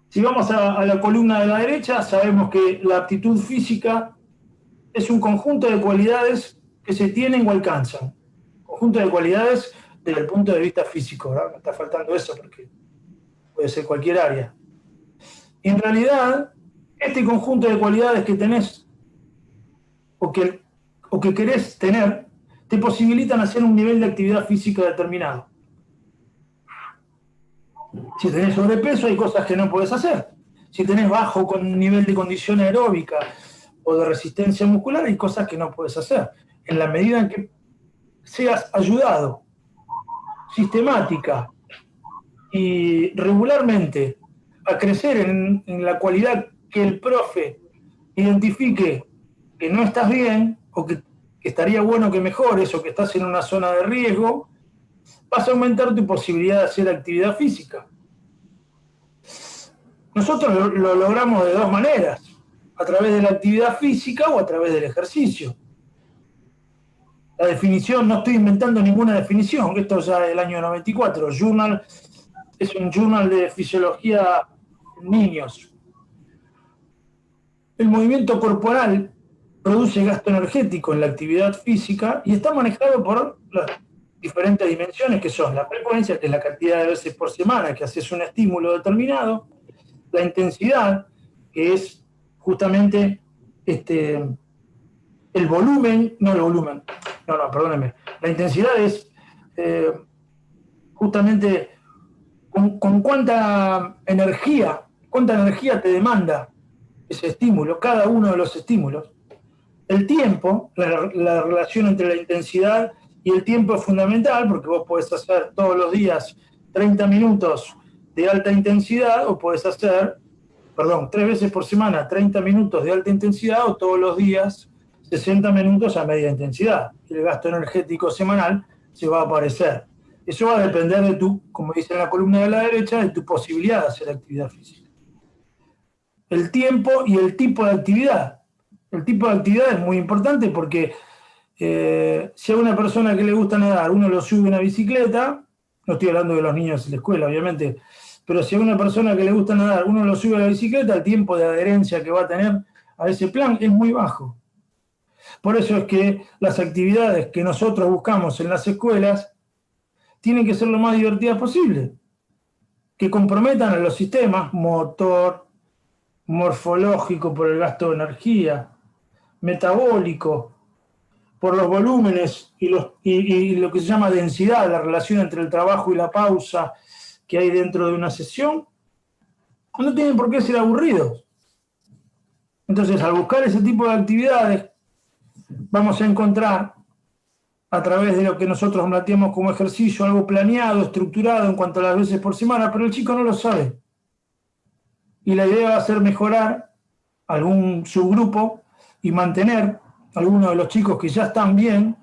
Si vamos a la columna de la derecha, sabemos que la aptitud física es un conjunto de cualidades que se tienen o alcanzan. Conjunto de cualidades desde el punto de vista físico, ¿verdad? Me está faltando eso porque puede ser cualquier área. Y en realidad, este conjunto de cualidades que tenés o que querés tener, te posibilitan hacer un nivel de actividad física determinado. Si tenés sobrepeso, hay cosas que no podés hacer. Si tenés bajo con nivel de condición aeróbica o de resistencia muscular, hay cosas que no podés hacer. En la medida en que seas ayudado sistemática y regularmente a crecer en la cualidad que el profe identifique que no estás bien o que estaría bueno que mejores o que estás en una zona de riesgo, vas a aumentar tu posibilidad de hacer actividad física. Nosotros lo logramos de dos maneras, a través de la actividad física o a través del ejercicio. La definición, no estoy inventando ninguna definición, esto ya es del año 94, Journal, es un journal de fisiología en niños. El movimiento corporal produce gasto energético en la actividad física y está manejado por las diferentes dimensiones que son la frecuencia, que es la cantidad de veces por semana que haces un estímulo determinado, la intensidad, que es justamente el volumen, perdónenme, la intensidad es justamente con cuánta energía te demanda ese estímulo, cada uno de los estímulos. El tiempo, la relación entre la intensidad y el tiempo es fundamental, porque vos podés hacer todos los días 30 minutos de alta intensidad, o podés hacer, 3 veces por semana 30 minutos de alta intensidad, o todos los días 60 minutos a media intensidad. El gasto energético semanal se va a aparecer. Eso va a depender de como dice en la columna de la derecha, de tu posibilidad de hacer actividad física. El tiempo y el tipo de actividad. El tipo de actividad es muy importante porque si a una persona que le gusta nadar, uno lo sube a una bicicleta, no estoy hablando de los niños en la escuela, obviamente, pero si a una persona que le gusta nadar, uno lo sube a la bicicleta, el tiempo de adherencia que va a tener a ese plan es muy bajo. Por eso es que las actividades que nosotros buscamos en las escuelas tienen que ser lo más divertidas posible, que comprometan a los sistemas motor, morfológico por el gasto de energía, metabólico, por los volúmenes y lo que se llama densidad, la relación entre el trabajo y la pausa que hay dentro de una sesión, no tienen por qué ser aburridos. Entonces, al buscar ese tipo de actividades, vamos a encontrar, a través de lo que nosotros planteamos como ejercicio, algo planeado, estructurado en cuanto a las veces por semana, pero el chico no lo sabe. Y la idea va a ser mejorar algún subgrupo y mantener a algunos de los chicos que ya están bien,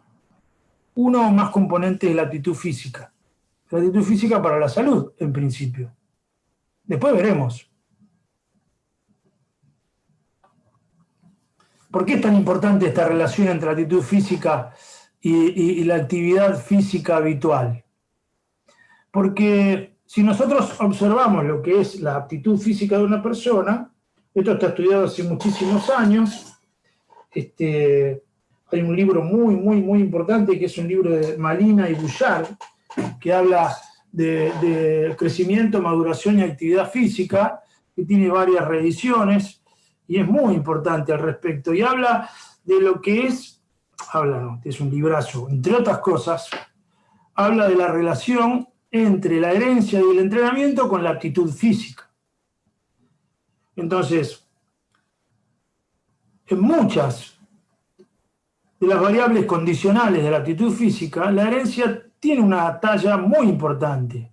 uno o más componentes de la actitud física. La actitud física para la salud, en principio. Después veremos. ¿Por qué es tan importante esta relación entre la actitud física y la actividad física habitual? Porque si nosotros observamos lo que es la aptitud física de una persona, esto está estudiado hace muchísimos años, hay un libro muy importante que es un libro de Malina y Bouchard, que habla de crecimiento, maduración y actividad física, que tiene varias reediciones, y es muy importante al respecto, y habla de lo que es un librazo, entre otras cosas, habla de la relación entre la herencia y el entrenamiento con la aptitud física. Entonces, en muchas de las variables condicionales de la aptitud física, la herencia tiene una talla muy importante.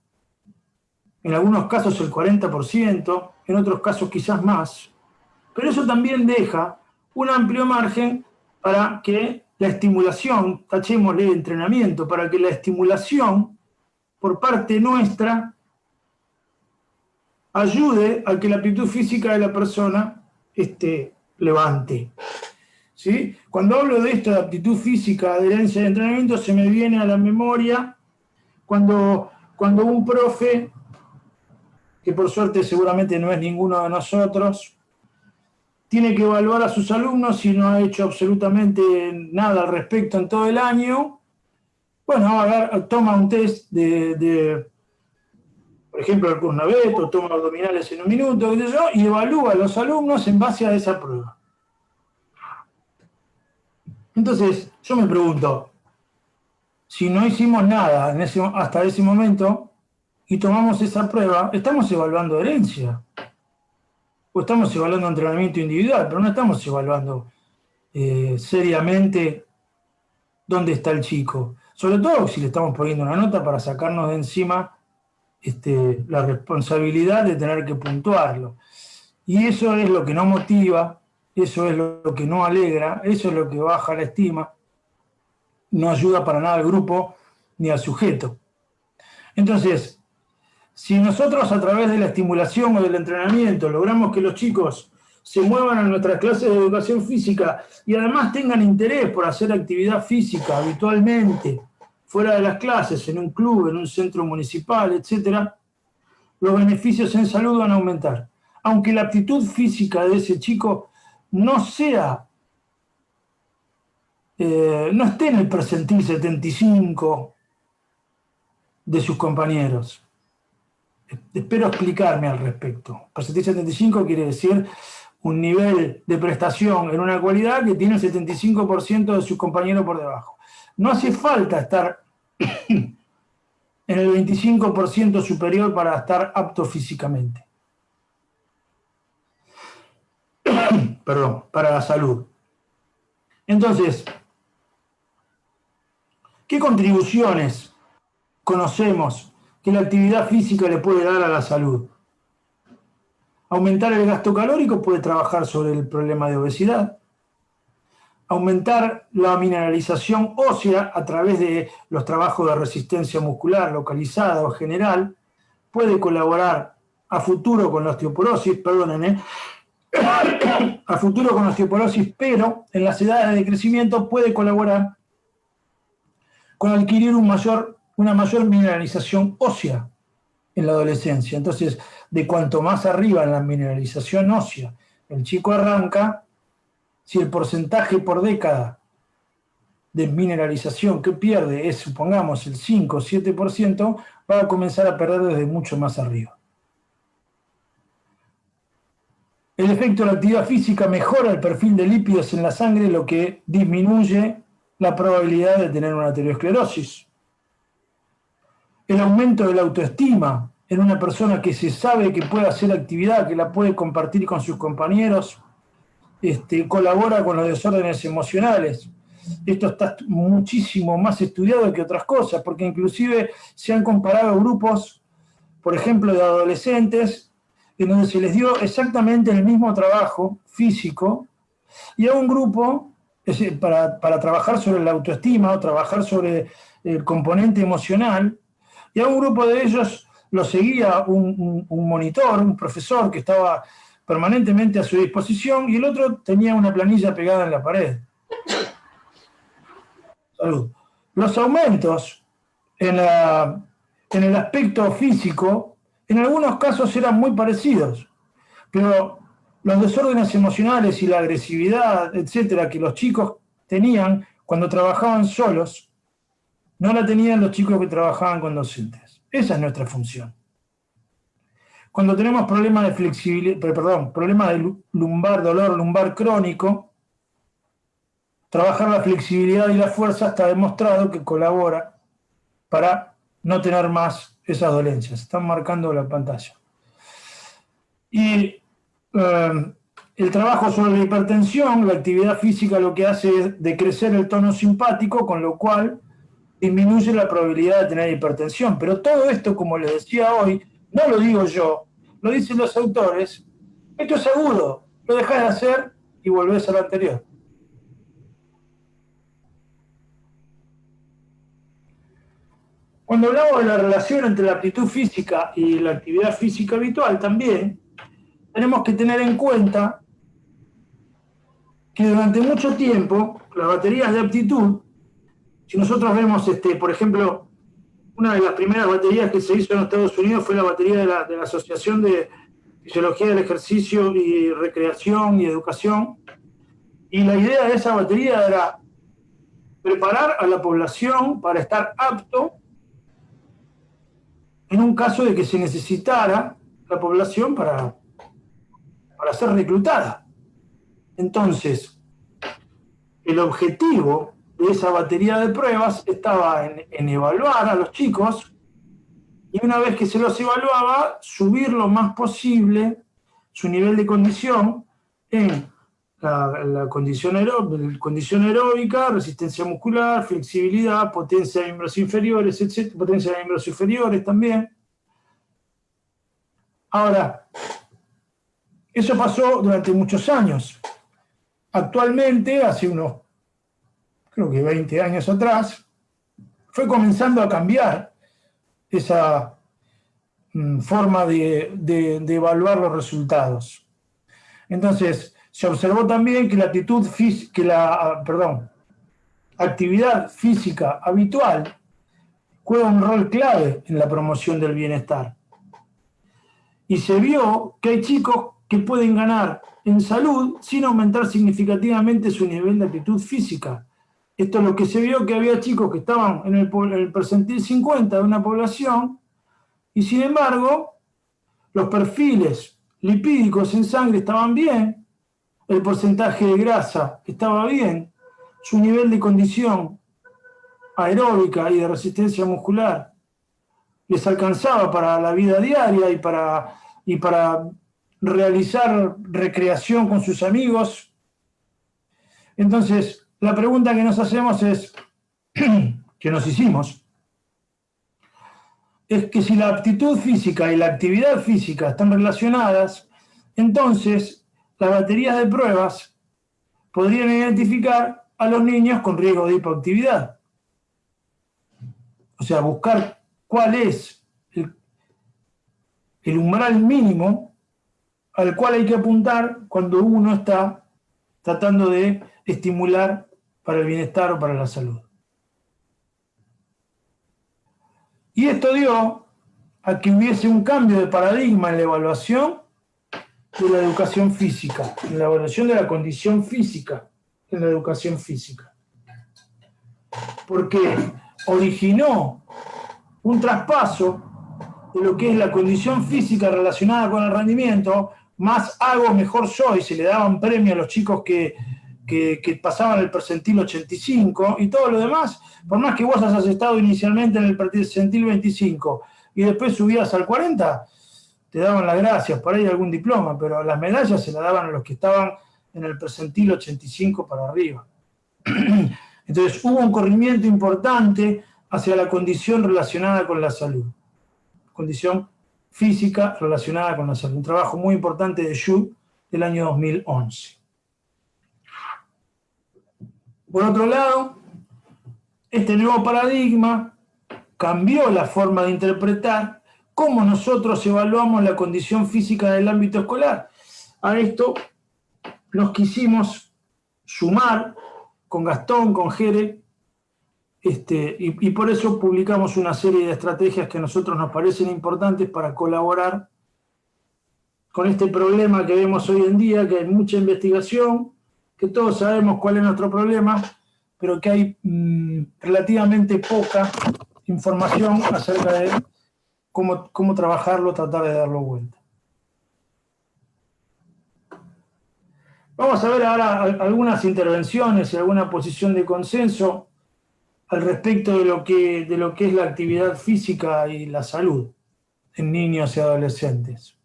En algunos casos el 40%, en otros casos quizás más, pero eso también deja un amplio margen para que la estimulación, tachémosle entrenamiento, para que la estimulación por parte nuestra ayude a que la aptitud física de la persona levante. ¿Sí? Cuando hablo de esto de aptitud física, adherencia de entrenamiento, se me viene a la memoria cuando un profe, que por suerte seguramente no es ninguno de nosotros, tiene que evaluar a sus alumnos y no ha hecho absolutamente nada al respecto en todo el año, bueno, toma un test por ejemplo, el Kuznavet, o toma abdominales en un minuto, qué sé yo, y evalúa a los alumnos en base a esa prueba. Entonces, yo me pregunto, si no hicimos nada hasta ese momento y tomamos esa prueba, ¿estamos evaluando herencia? O estamos evaluando entrenamiento individual, pero no estamos evaluando seriamente dónde está el chico. Sobre todo si le estamos poniendo una nota para sacarnos de encima la responsabilidad de tener que puntuarlo. Y eso es lo que no motiva, eso es lo que no alegra, eso es lo que baja la estima, no ayuda para nada al grupo ni al sujeto. Entonces, si nosotros a través de la estimulación o del entrenamiento logramos que los chicos se muevan a nuestras clases de educación física y además tengan interés por hacer actividad física habitualmente, fuera de las clases, en un club, en un centro municipal, etc., los beneficios en salud van a aumentar. Aunque la aptitud física de ese chico no esté en el percentil 75 de sus compañeros. Espero explicarme al respecto. Percentil 75 quiere decir un nivel de prestación en una cualidad que tiene el 75% de sus compañeros por debajo. No hace falta estar en el 25% superior para estar apto físicamente. Perdón, para la salud. Entonces, ¿qué contribuciones conocemos que la actividad física le puede dar a la salud? Aumentar el gasto calórico puede trabajar sobre el problema de obesidad. Aumentar la mineralización ósea a través de los trabajos de resistencia muscular localizada o general puede colaborar a futuro con la osteoporosis, a futuro con la osteoporosis, pero en las edades de crecimiento puede colaborar con adquirir una mayor mineralización ósea en la adolescencia. Entonces, de cuanto más arriba en la mineralización ósea el chico arranca, si el porcentaje por década de mineralización que pierde es, supongamos, el 5 o 7%, va a comenzar a perder desde mucho más arriba. El efecto de la actividad física mejora el perfil de lípidos en la sangre, lo que disminuye la probabilidad de tener una aterosclerosis. El aumento de la autoestima en una persona que se sabe que puede hacer actividad, que la puede compartir con sus compañeros, colabora con los desórdenes emocionales. Esto está muchísimo más estudiado que otras cosas, porque inclusive se han comparado grupos, por ejemplo, de adolescentes, en donde se les dio exactamente el mismo trabajo físico, y a un grupo para trabajar sobre la autoestima o trabajar sobre el componente emocional, y a un grupo de ellos lo seguía un monitor, un profesor que estaba permanentemente a su disposición, y el otro tenía una planilla pegada en la pared. Salud. Los aumentos en el aspecto físico, en algunos casos eran muy parecidos, pero los desórdenes emocionales y la agresividad, etcétera, que los chicos tenían cuando trabajaban solos, no la tenían los chicos que trabajaban con docentes. Esa es nuestra función. Cuando tenemos problemas de flexibilidad, problemas de dolor lumbar crónico, trabajar la flexibilidad y la fuerza está demostrado que colabora para no tener más esas dolencias. Están marcando la pantalla. Y el trabajo sobre la hipertensión, la actividad física lo que hace es decrecer el tono simpático, con lo cual disminuye la probabilidad de tener hipertensión. Pero todo esto, como les decía hoy, no lo digo yo, lo dicen los autores, esto es agudo, lo dejás de hacer y volvés a lo anterior. Cuando hablamos de la relación entre la aptitud física y la actividad física habitual también, tenemos que tener en cuenta que durante mucho tiempo las baterías de aptitud, si nosotros vemos, por ejemplo, una de las primeras baterías que se hizo en Estados Unidos fue la batería de la Asociación de Fisiología del Ejercicio y Recreación y Educación, y la idea de esa batería era preparar a la población para estar apto en un caso de que se necesitara la población para ser reclutada. Entonces, el objetivo de esa batería de pruebas estaba en evaluar a los chicos y una vez que se los evaluaba, subir lo más posible su nivel de condición en la condición aeróbica, resistencia muscular, flexibilidad, potencia de miembros inferiores, etc. Potencia de miembros superiores también. Ahora, eso pasó durante muchos años. Actualmente, hace unos, creo que 20 años atrás, fue comenzando a cambiar esa forma de evaluar los resultados. Entonces, se observó también que actividad física habitual juega un rol clave en la promoción del bienestar. Y se vio que hay chicos que pueden ganar en salud sin aumentar significativamente su nivel de aptitud física. Esto es lo que se vio, que había chicos que estaban en el percentil 50 de una población y sin embargo los perfiles lipídicos en sangre estaban bien, el porcentaje de grasa estaba bien, su nivel de condición aeróbica y de resistencia muscular les alcanzaba para la vida diaria y para realizar recreación con sus amigos. Entonces, la pregunta que nos hacemos es, que nos hicimos, es que si la aptitud física y la actividad física están relacionadas, entonces las baterías de pruebas podrían identificar a los niños con riesgo de hipoactividad. O sea, buscar cuál es el umbral mínimo al cual hay que apuntar cuando uno está tratando de estimular para el bienestar o para la salud. Y esto dio a que hubiese un cambio de paradigma en la evaluación de la educación física, en la evaluación de la condición física en la educación física. Porque originó un traspaso de lo que es la condición física relacionada con el rendimiento, más hago, mejor soy, se le daban premio a los chicos que pasaban el percentil 85 y todo lo demás, por más que vos hayas estado inicialmente en el percentil 25 y después subías al 40, te daban las gracias, por ahí algún diploma, pero las medallas se las daban a los que estaban en el percentil 85 para arriba. Entonces hubo un corrimiento importante hacia la condición relacionada con la salud, condición física relacionada con la salud, un trabajo muy importante de Xu del año 2011. Por otro lado, este nuevo paradigma cambió la forma de interpretar cómo nosotros evaluamos la condición física del ámbito escolar. A esto nos quisimos sumar con Gastón, con Jere, y por eso publicamos una serie de estrategias que a nosotros nos parecen importantes para colaborar con este problema que vemos hoy en día, que hay mucha investigación, que todos sabemos cuál es nuestro problema, pero que hay relativamente poca información acerca de cómo trabajarlo, tratar de darlo vuelta. Vamos a ver ahora algunas intervenciones y alguna posición de consenso al respecto de lo que es la actividad física y la salud en niños y adolescentes.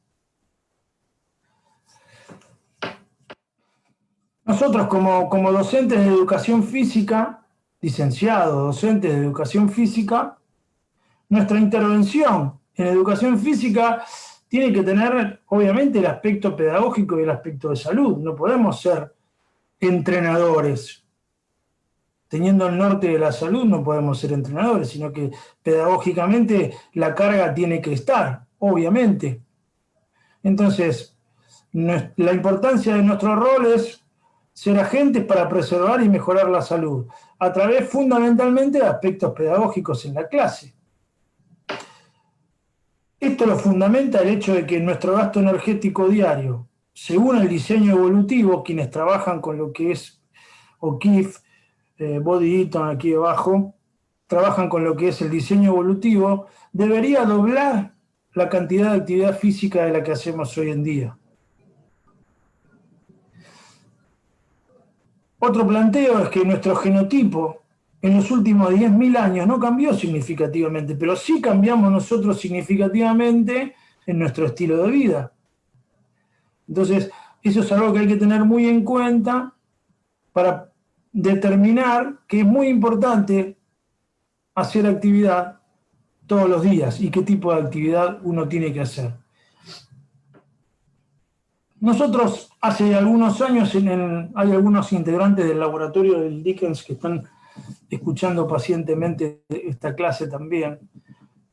Nosotros como docentes de educación física, licenciados, docentes de educación física, nuestra intervención en educación física tiene que tener, obviamente, el aspecto pedagógico y el aspecto de salud. No podemos ser entrenadores. Teniendo el norte de la salud no podemos ser entrenadores, sino que pedagógicamente la carga tiene que estar, obviamente. Entonces, la importancia de nuestro rol es ser agentes para preservar y mejorar la salud, a través fundamentalmente de aspectos pedagógicos en la clase. Esto lo fundamenta el hecho de que nuestro gasto energético diario, según el diseño evolutivo, quienes trabajan con lo que es O'Keefe, Body Eaton aquí abajo, trabajan con lo que es el diseño evolutivo, debería doblar la cantidad de actividad física de la que hacemos hoy en día. Otro planteo es que nuestro genotipo en los últimos 10.000 años no cambió significativamente, pero sí cambiamos nosotros significativamente en nuestro estilo de vida. Entonces, eso es algo que hay que tener muy en cuenta para determinar que es muy importante hacer actividad todos los días y qué tipo de actividad uno tiene que hacer. Nosotros hace algunos años hay algunos integrantes del laboratorio del Dickens que están escuchando pacientemente esta clase también,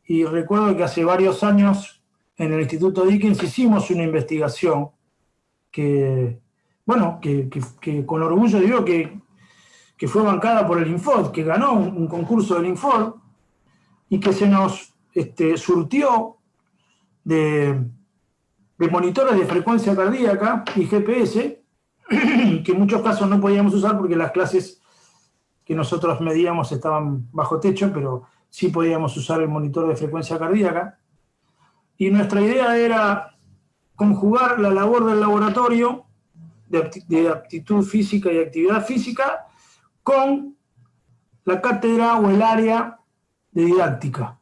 y recuerdo que hace varios años en el Instituto Dickens hicimos una investigación que con orgullo digo que fue bancada por el Infod, que ganó un concurso del Infod y que se nos surtió de monitores de frecuencia cardíaca y GPS, que en muchos casos no podíamos usar porque las clases que nosotros medíamos estaban bajo techo, pero sí podíamos usar el monitor de frecuencia cardíaca. Y nuestra idea era conjugar la labor del laboratorio de aptitud física y actividad física con la cátedra o el área de didáctica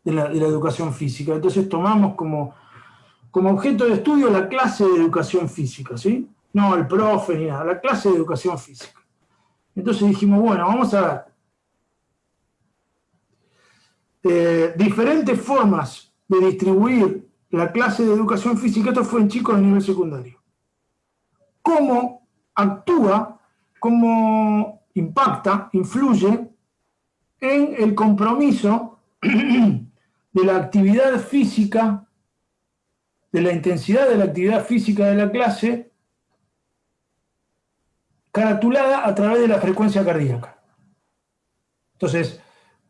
de la educación física. Entonces tomamos como objeto de estudio la clase de educación física, ¿sí? No el profe ni nada, la clase de educación física. Entonces dijimos, bueno, vamos a ver diferentes formas de distribuir la clase de educación física. Esto fue en chicos de nivel secundario. Cómo actúa, cómo impacta, influye en el compromiso de la actividad física, de la intensidad de la actividad física de la clase, caratulada a través de la frecuencia cardíaca. Entonces,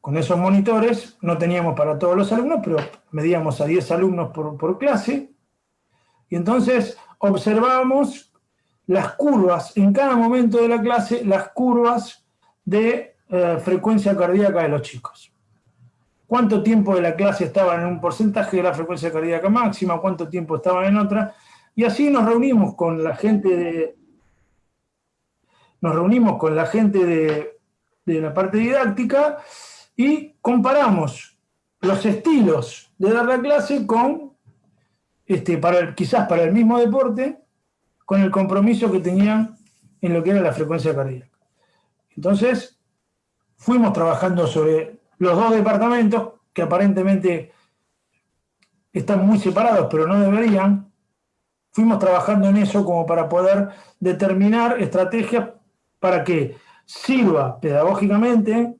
con esos monitores no teníamos para todos los alumnos, pero medíamos a 10 alumnos por clase, y entonces observábamos las curvas, en cada momento de la clase, las curvas de frecuencia cardíaca de los chicos. Cuánto tiempo de la clase estaban en un porcentaje de la frecuencia cardíaca máxima, cuánto tiempo estaban en otra, y así nos reunimos con la gente de la parte didáctica y comparamos los estilos de dar la clase con, quizás para el mismo deporte, con el compromiso que tenían en lo que era la frecuencia cardíaca. Entonces, fuimos trabajando sobre los dos departamentos, que aparentemente están muy separados, pero no deberían. Fuimos trabajando en eso como para poder determinar estrategias para que sirva pedagógicamente,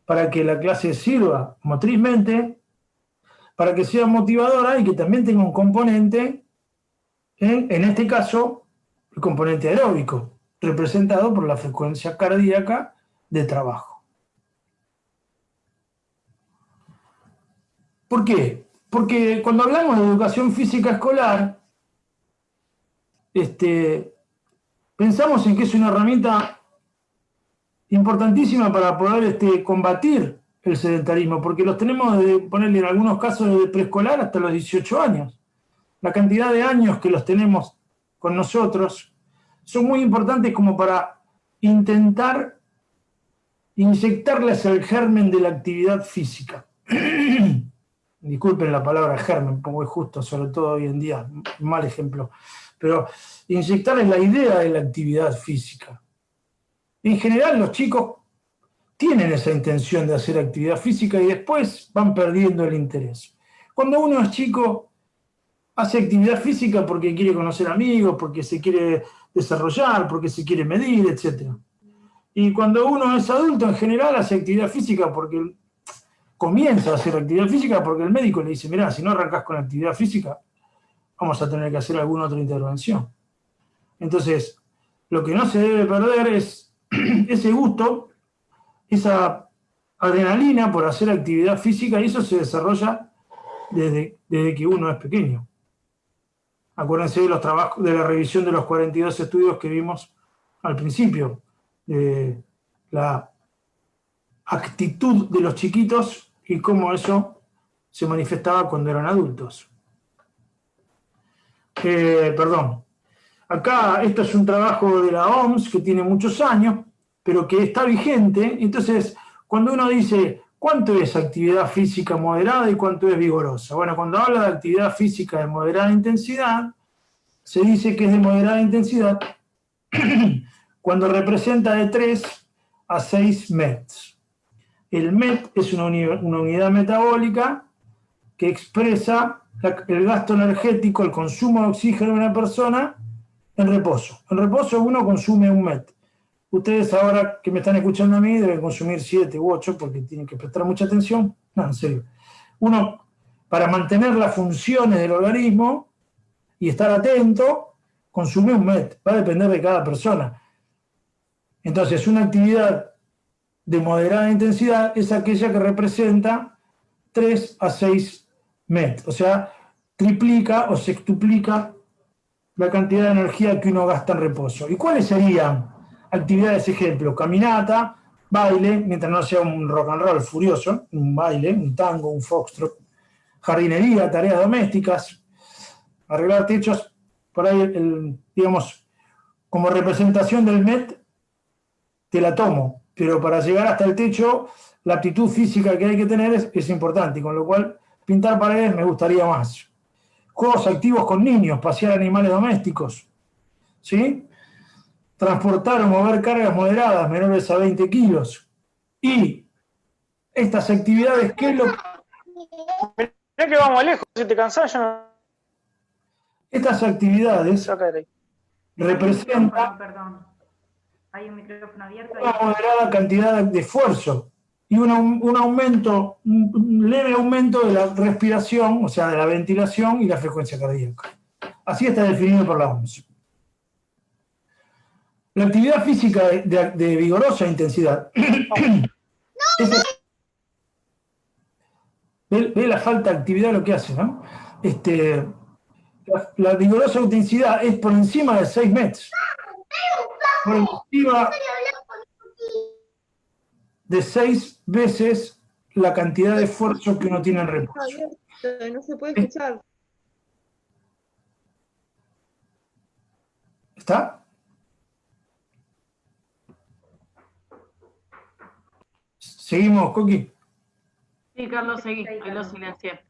para que la clase sirva motrizmente, para que sea motivadora y que también tenga un componente, en este caso, el componente aeróbico, representado por la frecuencia cardíaca de trabajo. ¿Por qué? Porque cuando hablamos de educación física escolar, pensamos en que es una herramienta importantísima para poder combatir el sedentarismo, porque los tenemos de ponerle en algunos casos desde preescolar hasta los 18 años. La cantidad de años que los tenemos con nosotros son muy importantes como para intentar inyectarles el germen de la actividad física. Disculpen la palabra germen, porque es justo, sobre todo hoy en día, mal ejemplo, pero inyectarles la idea de la actividad física. En general los chicos tienen esa intención de hacer actividad física y después van perdiendo el interés. Cuando uno es chico, hace actividad física porque quiere conocer amigos, porque se quiere desarrollar, porque se quiere medir, etc. Y cuando uno es adulto, en general hace actividad física porque comienza a hacer actividad física porque el médico le dice, mirá, si no arrancas con actividad física, vamos a tener que hacer alguna otra intervención. Entonces, lo que no se debe perder es ese gusto, esa adrenalina por hacer actividad física, y eso se desarrolla desde que uno es pequeño. Acuérdense de los trabajos, de la revisión de los 42 estudios que vimos al principio, de la actitud de los chiquitos y cómo eso se manifestaba cuando eran adultos. Perdón. Acá, esto es un trabajo de la OMS que tiene muchos años, pero que está vigente. Entonces, cuando uno dice, ¿cuánto es actividad física moderada y cuánto es vigorosa? Bueno, cuando habla de actividad física de moderada intensidad, se dice que es de moderada intensidad cuando representa de 3 a 6 METs. El MET es una unidad metabólica que expresa el gasto energético, el consumo de oxígeno de una persona en reposo. En reposo uno consume 1 MET. Ustedes ahora que me están escuchando a mí deben consumir 7 u 8 porque tienen que prestar mucha atención. No, en serio. Uno, para mantener las funciones del organismo y estar atento, consume 1 MET. Va a depender de cada persona. Entonces, una actividad de moderada intensidad es aquella que representa 3 a 6 MET. O sea, triplica o sextuplica la cantidad de energía que uno gasta en reposo. ¿Y cuáles serían actividades ejemplo? Caminata, baile, mientras no sea un rock and roll furioso, un baile, un tango, un foxtrot, jardinería, tareas domésticas, arreglar techos, por ahí, digamos, como representación del MET, te la tomo, pero para llegar hasta el techo, la aptitud física que hay que tener es importante, y con lo cual pintar paredes me gustaría más. Juegos activos con niños, pasear animales domésticos, ¿sí? Transportar o mover cargas moderadas menores a 20 kilos. Y estas actividades, ¿qué es lo que... Mirá que vamos lejos, si te cansás yo no... Estas actividades representan Perdón. Hay un micrófono abierto. una moderada cantidad de esfuerzo y un aumento, un leve aumento de la respiración, o sea, de la ventilación y la frecuencia cardíaca. Así está definido por la OMS. La actividad física de vigorosa intensidad. Ve la falta de actividad lo que hace, ¿no? La vigorosa intensidad es por encima de 6 METs. Por encima de 6 veces la cantidad de esfuerzo que uno tiene en reposo. No se puede escuchar. ¿Está? ¿Seguimos, Coqui? Sí, Carlos, seguí, ahí lo silencié.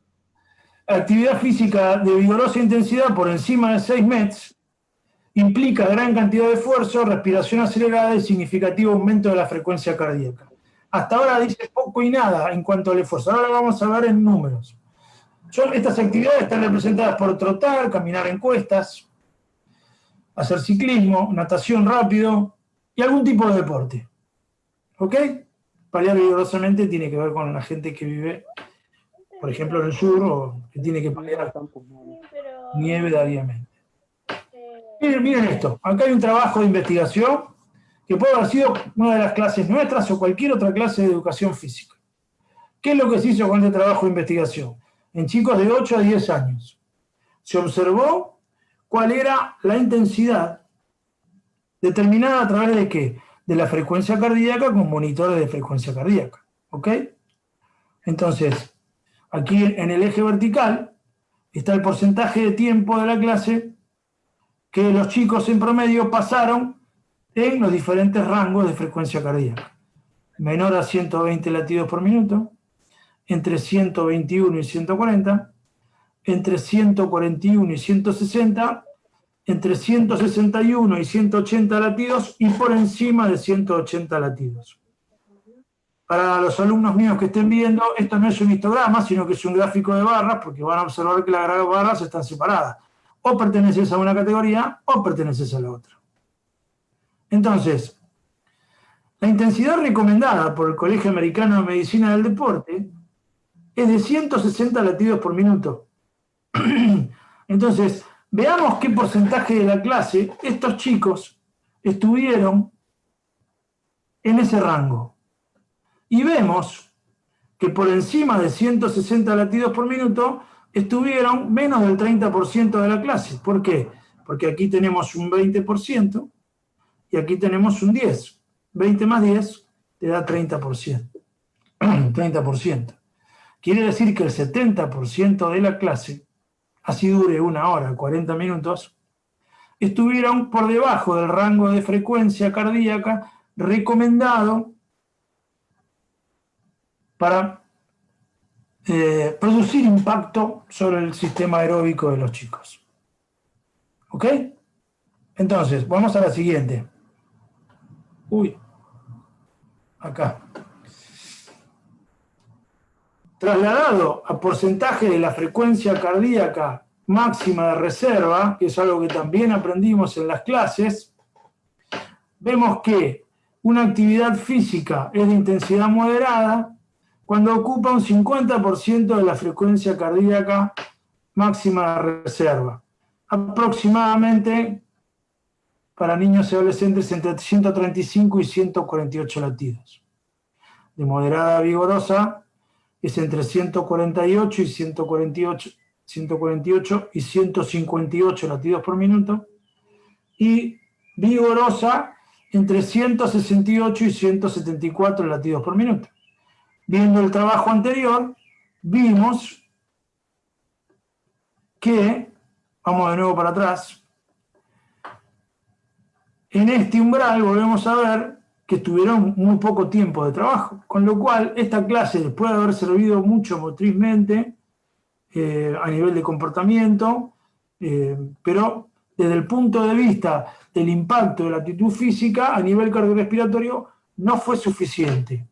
Actividad física de vigorosa intensidad por encima de 6 METs implica gran cantidad de esfuerzo, respiración acelerada y significativo aumento de la frecuencia cardíaca. Hasta ahora dice poco y nada en cuanto al esfuerzo. Ahora lo vamos a ver en números. Estas actividades están representadas por trotar, caminar en cuestas, hacer ciclismo, natación rápido y algún tipo de deporte. ¿Ok? Paliar vigorosamente tiene que ver con la gente que vive, por ejemplo, en el sur, o que tiene que paliar nieve diariamente. Miren esto. Acá hay un trabajo de investigación que puede haber sido una de las clases nuestras o cualquier otra clase de educación física. ¿Qué es lo que se hizo con este trabajo de investigación? En chicos de 8 a 10 años. Se observó cuál era la intensidad determinada a través de ¿qué? De la frecuencia cardíaca con monitores de frecuencia cardíaca. ¿Ok? Entonces, aquí en el eje vertical está el porcentaje de tiempo de la clase que los chicos en promedio pasaron en los diferentes rangos de frecuencia cardíaca. Menor a 120 latidos por minuto, entre 121 y 140, entre 141 y 160, entre 161 y 180 latidos y por encima de 180 latidos. Para los alumnos míos que estén viendo, esto no es un histograma, sino que es un gráfico de barras, porque van a observar que las barras están separadas. O perteneces a una categoría o perteneces a la otra. Entonces, la intensidad recomendada por el Colegio Americano de Medicina del Deporte es de 160 latidos por minuto. Entonces, veamos qué porcentaje de la clase estos chicos estuvieron en ese rango. Y vemos que por encima de 160 latidos por minuto estuvieron menos del 30% de la clase. ¿Por qué? Porque aquí tenemos un 20% y aquí tenemos un 10%. 20 más 10 te da 30%. 30%. Quiere decir que el 70% de la clase, así dure 1 hora, 40 minutos, estuvieron por debajo del rango de frecuencia cardíaca recomendado para producir impacto sobre el sistema aeróbico de los chicos. ¿Ok? Entonces, vamos a la siguiente. Acá. Trasladado a porcentaje de la frecuencia cardíaca máxima de reserva, que es algo que también aprendimos en las clases, vemos que una actividad física es de intensidad moderada cuando ocupa un 50% de la frecuencia cardíaca máxima de reserva. Aproximadamente, para niños y adolescentes, entre 135 y 148 latidos. De moderada a vigorosa es entre 148 y 148 y 158 latidos por minuto. Y vigorosa entre 168 y 174 latidos por minuto. Viendo el trabajo anterior, vimos que, vamos de nuevo para atrás, en este umbral volvemos a ver que tuvieron muy poco tiempo de trabajo, con lo cual esta clase les puede haber servido mucho motrizmente, a nivel de comportamiento, pero desde el punto de vista del impacto de la actitud física, a nivel cardiorrespiratorio, no fue suficiente.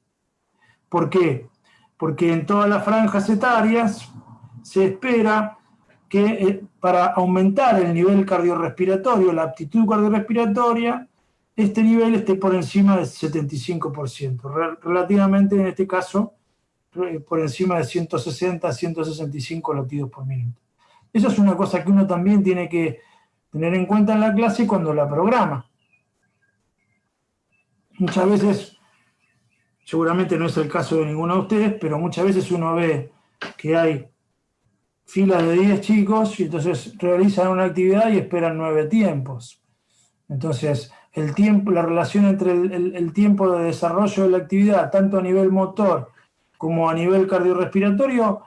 ¿Por qué? Porque en todas las franjas etarias se espera que para aumentar el nivel cardiorrespiratorio, la aptitud cardiorrespiratoria, este nivel esté por encima del 75%, relativamente en este caso por encima de 160 a 165 latidos por minuto. Eso es una cosa que uno también tiene que tener en cuenta en la clase cuando la programa. Muchas veces, seguramente no es el caso de ninguno de ustedes, pero muchas veces uno ve que hay filas de 10 chicos y entonces realizan una actividad y esperan 9 tiempos. Entonces, el tiempo, la relación entre el tiempo de desarrollo de la actividad, tanto a nivel motor como a nivel cardiorrespiratorio,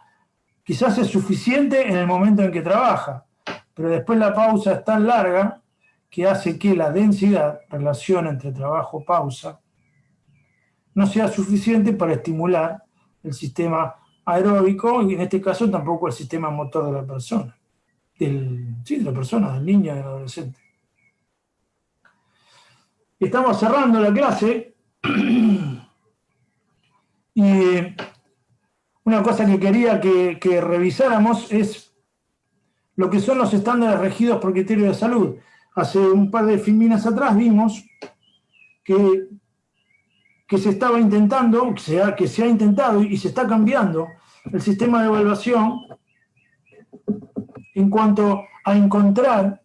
quizás es suficiente en el momento en que trabaja, pero después la pausa es tan larga que hace que la densidad, relación entre trabajo-pausa, no sea suficiente para estimular el sistema aeróbico y en este caso tampoco el sistema motor de la persona, de la persona, del niño, del adolescente. Estamos cerrando la clase y una cosa que quería que revisáramos es lo que son los estándares regidos por criterios de salud. Hace un par de filminas atrás vimos que se estaba intentando, que se ha intentado y se está cambiando el sistema de evaluación en cuanto a encontrar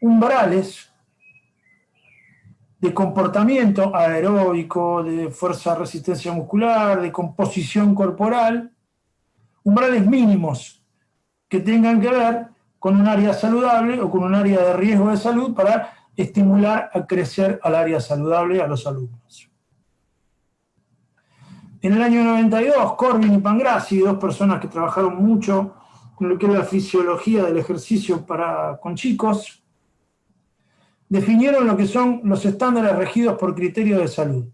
umbrales de comportamiento aeróbico, de fuerza resistencia muscular, de composición corporal, umbrales mínimos que tengan que ver con un área saludable o con un área de riesgo de salud para estimular a crecer al área saludable a los alumnos. En el año 92, Corbin y Pangrassi, dos personas que trabajaron mucho en lo que es la fisiología del ejercicio con chicos, definieron lo que son los estándares regidos por criterios de salud.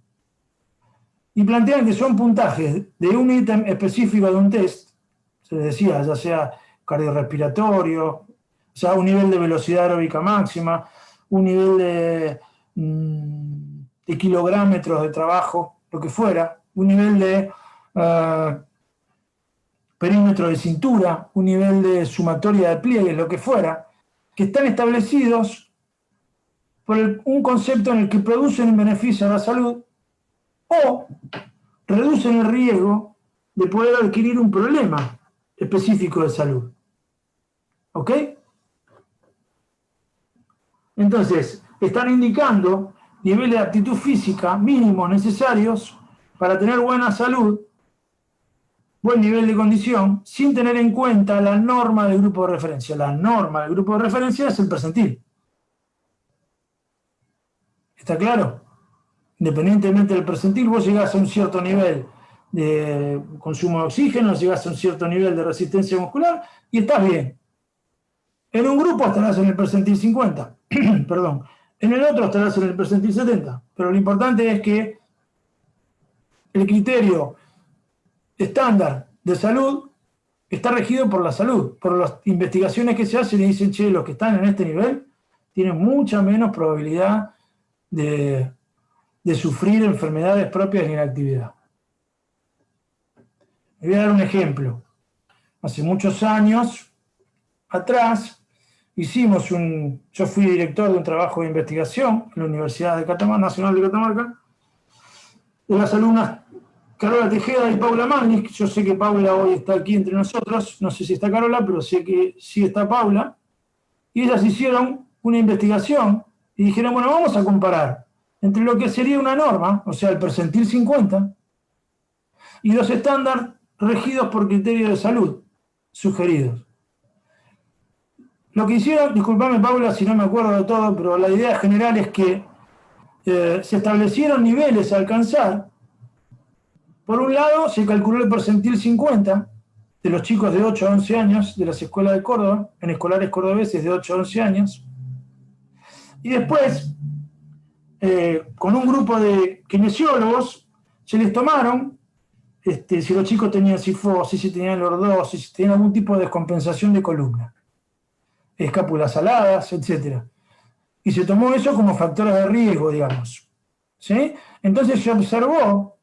Y plantean que son puntajes de un ítem específico de un test, se les decía, ya sea cardiorrespiratorio, o sea, un nivel de velocidad aeróbica máxima, un nivel de kilográmetros de trabajo, lo que fuera, un nivel de perímetro de cintura, un nivel de sumatoria de pliegues, lo que fuera, que están establecidos por un concepto en el que producen un beneficio a la salud o reducen el riesgo de poder adquirir un problema específico de salud. ¿Ok? Entonces, están indicando niveles de aptitud física mínimos necesarios para tener buena salud, buen nivel de condición, sin tener en cuenta la norma del grupo de referencia. La norma del grupo de referencia es el percentil. ¿Está claro? Independientemente del percentil, vos llegás a un cierto nivel de consumo de oxígeno, llegás a un cierto nivel de resistencia muscular y estás bien. En un grupo estarás en el percentil 50, perdón. En el otro estarás en el percentil 70. Pero lo importante es que el criterio estándar de salud está regido por la salud, por las investigaciones que se hacen y dicen, che, los que están en este nivel tienen mucha menos probabilidad de sufrir enfermedades propias de inactividad. Le voy a dar un ejemplo. Hace muchos años atrás yo fui director de un trabajo de investigación en la Universidad Nacional de Catamarca, de las alumnas Carola Tejeda y Paula Magnis. Yo sé que Paula hoy está aquí entre nosotros, no sé si está Carola, pero sé que sí está Paula, y ellas hicieron una investigación y dijeron, bueno, vamos a comparar entre lo que sería una norma, o sea, el percentil 50, y los estándares regidos por criterios de salud sugeridos. Lo que hicieron, disculpame Paula si no me acuerdo de todo, pero la idea general es que se establecieron niveles a alcanzar. Por un lado, se calculó el percentil 50 de los chicos de 8 a 11 años de las escuelas de Córdoba, en escolares cordobeses de 8 a 11 años. Y después, con un grupo de kinesiólogos, se les tomaron si los chicos tenían cifosis, si tenían lordosis, si tenían algún tipo de descompensación de columna, escápulas aladas, etc. Y se tomó eso como factores de riesgo, digamos. ¿Sí? Entonces se observó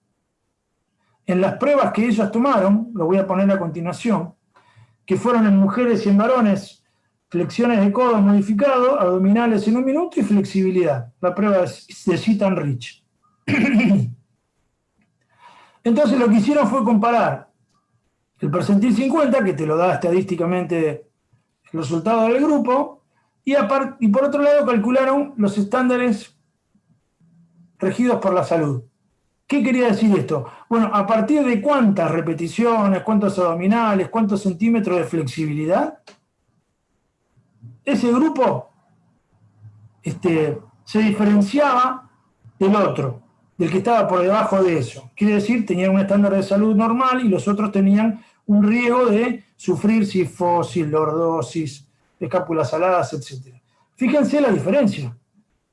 en las pruebas que ellos tomaron, lo voy a poner a continuación, que fueron en mujeres y en varones, flexiones de codo modificado, abdominales en 1 minuto y flexibilidad. La prueba de Sit-and-Reach. Entonces lo que hicieron fue comparar el percentil 50, que te lo da estadísticamente el resultado del grupo, y por otro lado calcularon los estándares regidos por la salud. ¿Qué quería decir esto? Bueno, a partir de cuántas repeticiones, cuántos abdominales, cuántos centímetros de flexibilidad, ese grupo se diferenciaba del otro, del que estaba por debajo de eso. Quiere decir, tenían un estándar de salud normal y los otros tenían un riesgo de sufrir cifosis, lordosis, escápulas aladas, etc. Fíjense la diferencia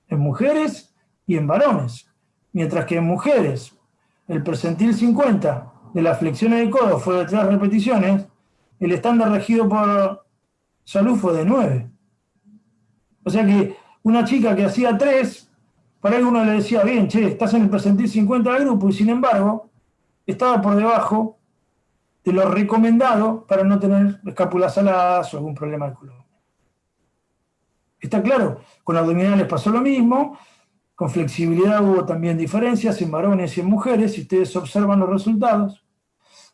en mujeres y en varones. Mientras que en mujeres el percentil 50 de las flexiones de codo fue de 3 repeticiones, el estándar regido por salud fue de 9. O sea que una chica que hacía 3, para alguno le decía, bien, che, estás en el percentil 50 del grupo, y sin embargo, estaba por debajo de lo recomendado para no tener escápulas aladas o algún problema de columna. ¿Está claro? Con abdominales pasó lo mismo. Con flexibilidad hubo también diferencias en varones y en mujeres, si ustedes observan los resultados.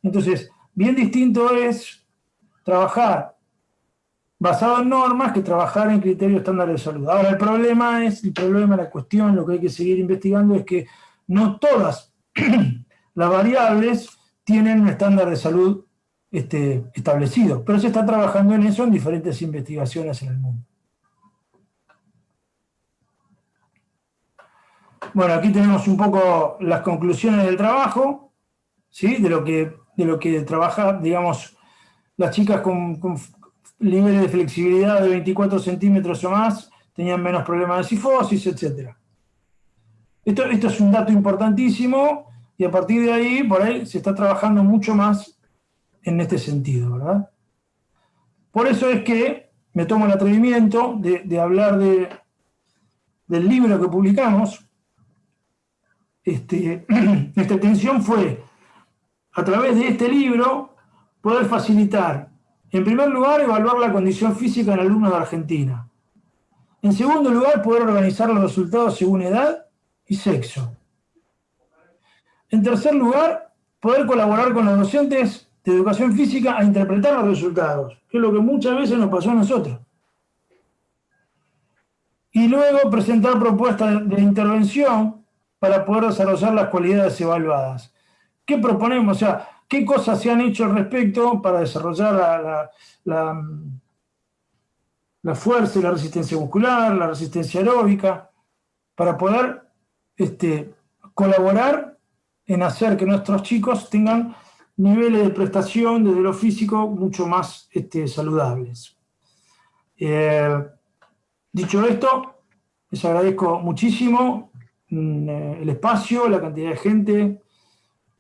Entonces, bien distinto es trabajar basado en normas que trabajar en criterios estándares de salud. Ahora, la cuestión, lo que hay que seguir investigando es que no todas las variables tienen un estándar de salud establecido, pero se está trabajando en eso en diferentes investigaciones en el mundo. Bueno, aquí tenemos un poco las conclusiones del trabajo, ¿sí? de lo que trabaja, digamos, las chicas con niveles de flexibilidad de 24 centímetros o más tenían menos problemas de cifosis, etc. Esto es un dato importantísimo y a partir de ahí, por ahí, se está trabajando mucho más en este sentido, ¿verdad? Por eso es que me tomo el atrevimiento de hablar del libro que publicamos, nuestra intención fue, a través de este libro, poder facilitar, en primer lugar, evaluar la condición física en alumnos de Argentina. En segundo lugar, poder organizar los resultados según edad y sexo. En tercer lugar, poder colaborar con los docentes de educación física a interpretar los resultados, que es lo que muchas veces nos pasó a nosotros. Y luego presentar propuestas de intervención para poder desarrollar las cualidades evaluadas. ¿Qué proponemos? O sea, ¿qué cosas se han hecho al respecto para desarrollar la fuerza y la resistencia muscular, la resistencia aeróbica, para poder colaborar en hacer que nuestros chicos tengan niveles de prestación desde lo físico mucho más saludables? Dicho esto, les agradezco muchísimo el espacio, la cantidad de gente,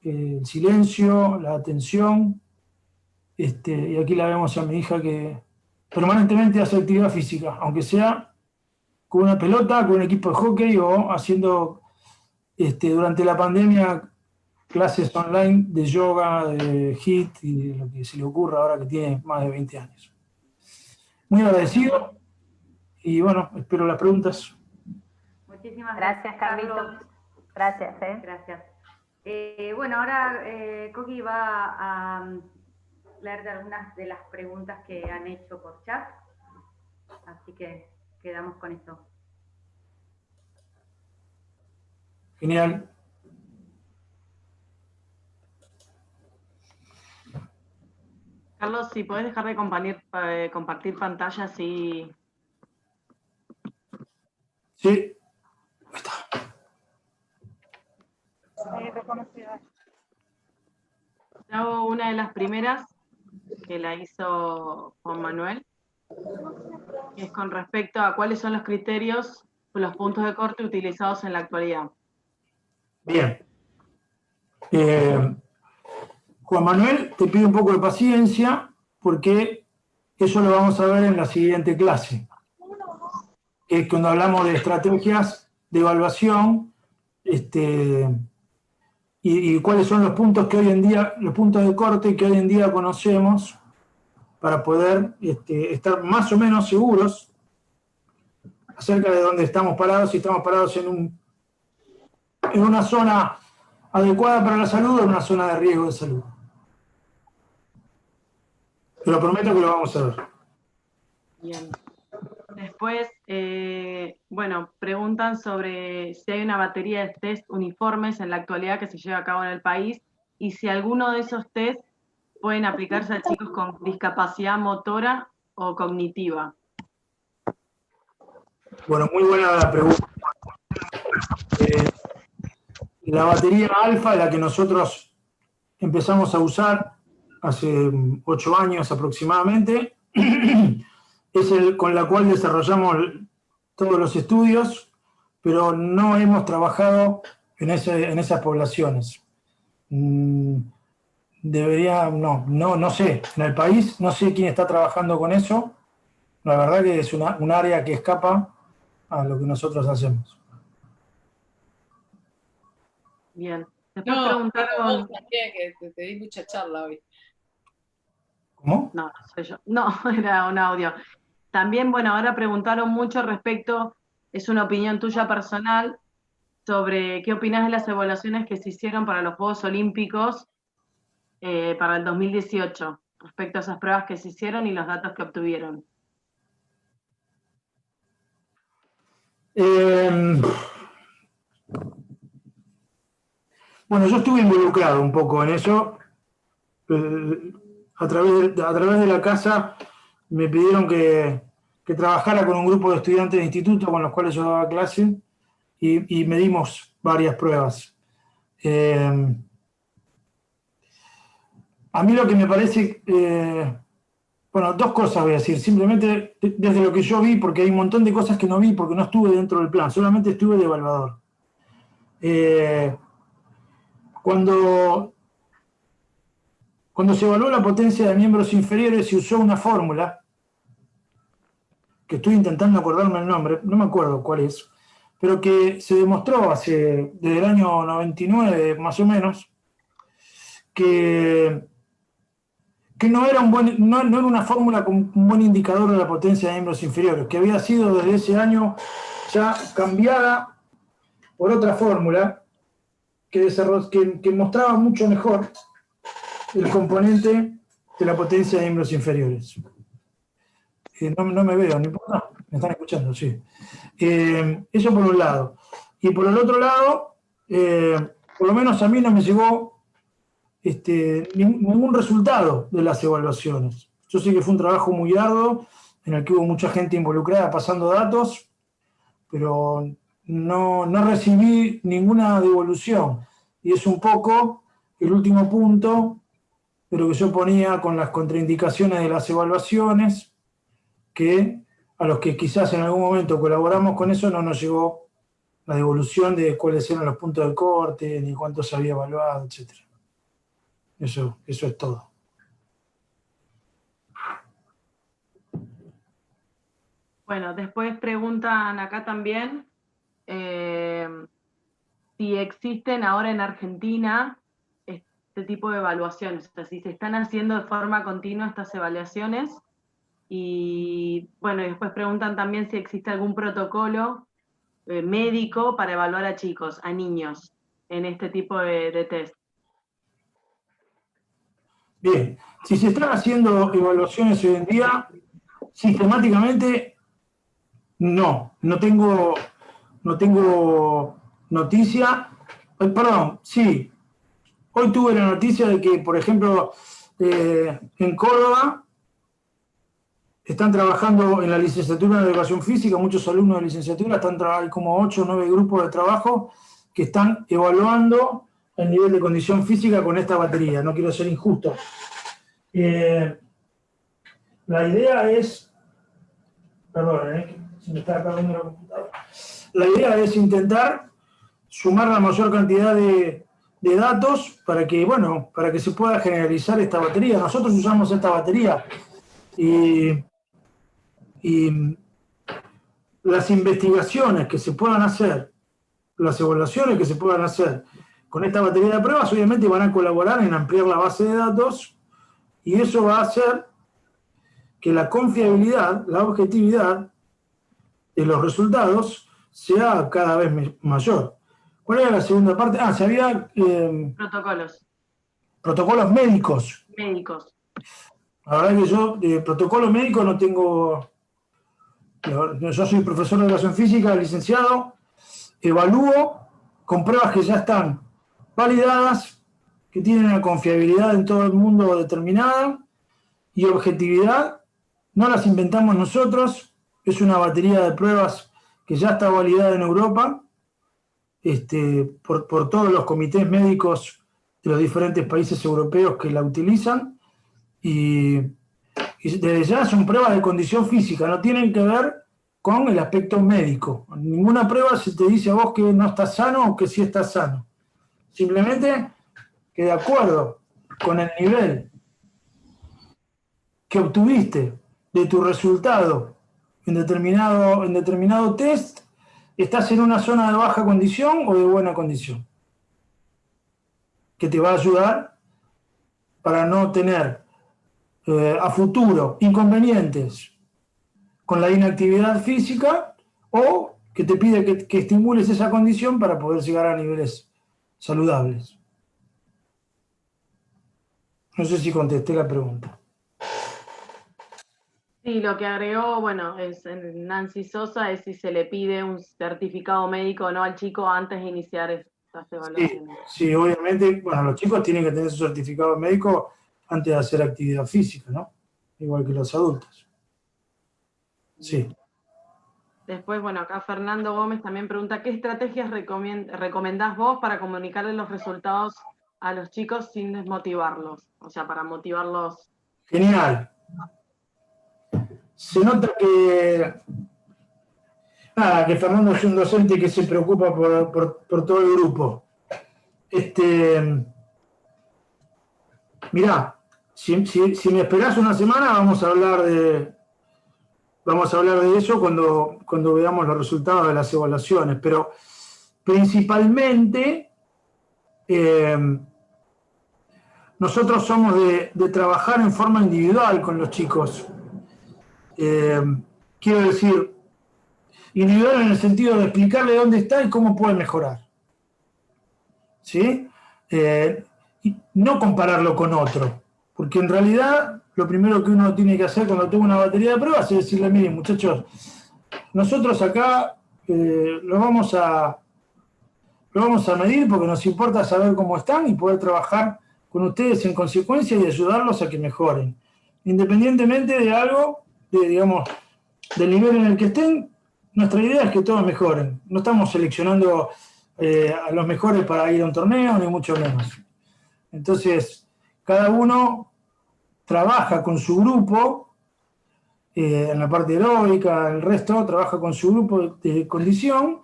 el silencio, la atención, y aquí la vemos a mi hija que permanentemente hace actividad física, aunque sea con una pelota, con un equipo de hockey o haciendo durante la pandemia clases online de yoga, de HIIT y de lo que se le ocurra ahora que tiene más de 20 años. Muy agradecido y bueno, espero las preguntas. Muchísimas gracias, Carlitos. Gracias. Gracias. Bueno, ahora Coqui va a leer algunas de las preguntas que han hecho por chat, así que quedamos con esto. Genial. Carlos, si podés dejar de compartir pantalla, sí. Sí. Te hago una de las primeras que la hizo Juan Manuel, que es con respecto a cuáles son los criterios o los puntos de corte utilizados en la actualidad. Bien. Juan Manuel, te pido un poco de paciencia porque eso lo vamos a ver en la siguiente clase. Que es cuando hablamos de estrategias de evaluación y cuáles son los puntos que hoy en día, los puntos de corte que hoy en día conocemos para poder estar más o menos seguros acerca de dónde estamos parados, si estamos parados en una zona adecuada para la salud o en una zona de riesgo de salud. Te lo prometo que lo vamos a ver. Bien. Después, bueno, preguntan sobre si hay una batería de test uniformes en la actualidad que se lleva a cabo en el país y si alguno de esos test pueden aplicarse a chicos con discapacidad motora o cognitiva. Bueno, muy buena la pregunta. La batería alfa, la que nosotros empezamos a usar hace 8 años aproximadamente, es con la cual desarrollamos todos los estudios, pero no hemos trabajado en esas poblaciones. No sé, en el país no sé quién está trabajando con eso. La verdad que es un área que escapa a lo que nosotros hacemos. Bien. Después preguntaron... que te di mucha charla hoy. ¿Cómo? No, no soy yo. No, era un audio. También, bueno, ahora preguntaron mucho respecto, es una opinión tuya personal, sobre qué opinás de las evaluaciones que se hicieron para los Juegos Olímpicos para el 2018, respecto a esas pruebas que se hicieron y los datos que obtuvieron. Bueno, yo estuve involucrado un poco en eso. A través de la casa me pidieron que trabajara con un grupo de estudiantes de instituto con los cuales yo daba clase y medimos varias pruebas. A mí lo que me parece, bueno, 2 cosas voy a decir, simplemente desde lo que yo vi, porque hay un montón de cosas que no vi porque no estuve dentro del plan, solamente estuve de evaluador. Cuando se evaluó la potencia de miembros inferiores se usó una fórmula, que estoy intentando acordarme el nombre, no me acuerdo cuál es, pero que se demostró desde el año 99 más o menos, que no era, no era una fórmula con un buen indicador de la potencia de miembros inferiores, que había sido desde ese año ya cambiada por otra fórmula que mostraba mucho mejor el componente de la potencia de miembros inferiores. No me veo, no importa, me están escuchando, sí. Eso por un lado. Y por el otro lado, por lo menos a mí no me llegó ningún resultado de las evaluaciones. Yo sé que fue un trabajo muy arduo, en el que hubo mucha gente involucrada pasando datos, pero no recibí ninguna devolución. Y es un poco el último punto, pero que yo ponía con las contraindicaciones de las evaluaciones, que a los que quizás en algún momento colaboramos con eso no nos llegó la devolución de cuáles eran los puntos de corte, ni cuánto se había evaluado, etc. Eso es todo. Bueno, después preguntan acá también si existen ahora en Argentina este tipo de evaluaciones, o sea, si se están haciendo de forma continua estas evaluaciones. Y bueno, y después preguntan también si existe algún protocolo médico para evaluar a chicos, a niños, en este tipo de test. Bien, si se están haciendo evaluaciones hoy en día, sistemáticamente no tengo noticia. Perdón, sí. Hoy tuve la noticia de que, por ejemplo, en Córdoba están trabajando en la licenciatura de educación física, muchos alumnos de licenciatura, hay como 8 o 9 grupos de trabajo que están evaluando el nivel de condición física con esta batería. No quiero ser injusto. La idea es, perdón, se me está acabando la computadora. La idea es intentar sumar la mayor cantidad de datos para que se pueda generalizar esta batería. Nosotros usamos esta batería y las investigaciones que se puedan hacer, las evaluaciones que se puedan hacer con esta batería de pruebas, obviamente van a colaborar en ampliar la base de datos, y eso va a hacer que la confiabilidad, la objetividad de los resultados sea cada vez mayor. ¿Cuál era la segunda parte? Si había protocolos. Protocolos médicos. Médicos. La verdad que yo de protocolos médicos no tengo. Yo soy profesor de educación física, licenciado, evalúo con pruebas que ya están validadas, que tienen una confiabilidad en todo el mundo determinada, y objetividad no las inventamos nosotros, es una batería de pruebas que ya está validada en Europa por todos los comités médicos de los diferentes países europeos que la utilizan, y desde ya son pruebas de condición física, no tienen que ver con el aspecto médico. Ninguna prueba se te dice a vos que no estás sano o que sí estás sano. Simplemente que de acuerdo con el nivel que obtuviste de tu resultado en determinado test, estás en una zona de baja condición o de buena condición, que te va a ayudar para no tener a futuro inconvenientes con la inactividad física, o que te pide que estimules esa condición para poder llegar a niveles saludables. No sé si contesté la pregunta. Sí, lo que agregó, es Nancy Sosa, es si se le pide un certificado médico o no al chico antes de iniciar estas evaluaciones. Sí, obviamente, los chicos tienen que tener su certificado médico antes de hacer actividad física, ¿no? Igual que los adultos. Sí. Después, acá Fernando Gómez también pregunta, ¿qué estrategias recomendás vos para comunicarle los resultados a los chicos sin desmotivarlos? O sea, para motivarlos. Genial. Se nota que Fernando es un docente que se preocupa por todo el grupo. Mirá, si me esperás una semana, vamos a hablar vamos a hablar de eso cuando veamos los resultados de las evaluaciones, pero principalmente nosotros somos de trabajar en forma individual con los chicos. Quiero decir, individual en el sentido de explicarle dónde está y cómo puede mejorar. ¿Sí? Y no compararlo con otro, porque en realidad lo primero que uno tiene que hacer cuando tenga una batería de pruebas es decirle, miren muchachos, nosotros acá lo vamos a medir porque nos importa saber cómo están y poder trabajar con ustedes en consecuencia y ayudarlos a que mejoren. Independientemente de algo, digamos, del nivel en el que estén, nuestra idea es que todos mejoren. No estamos seleccionando a los mejores para ir a un torneo, ni mucho menos. Entonces, cada uno trabaja con su grupo, en la parte aeróbica, el resto trabaja con su grupo de condición,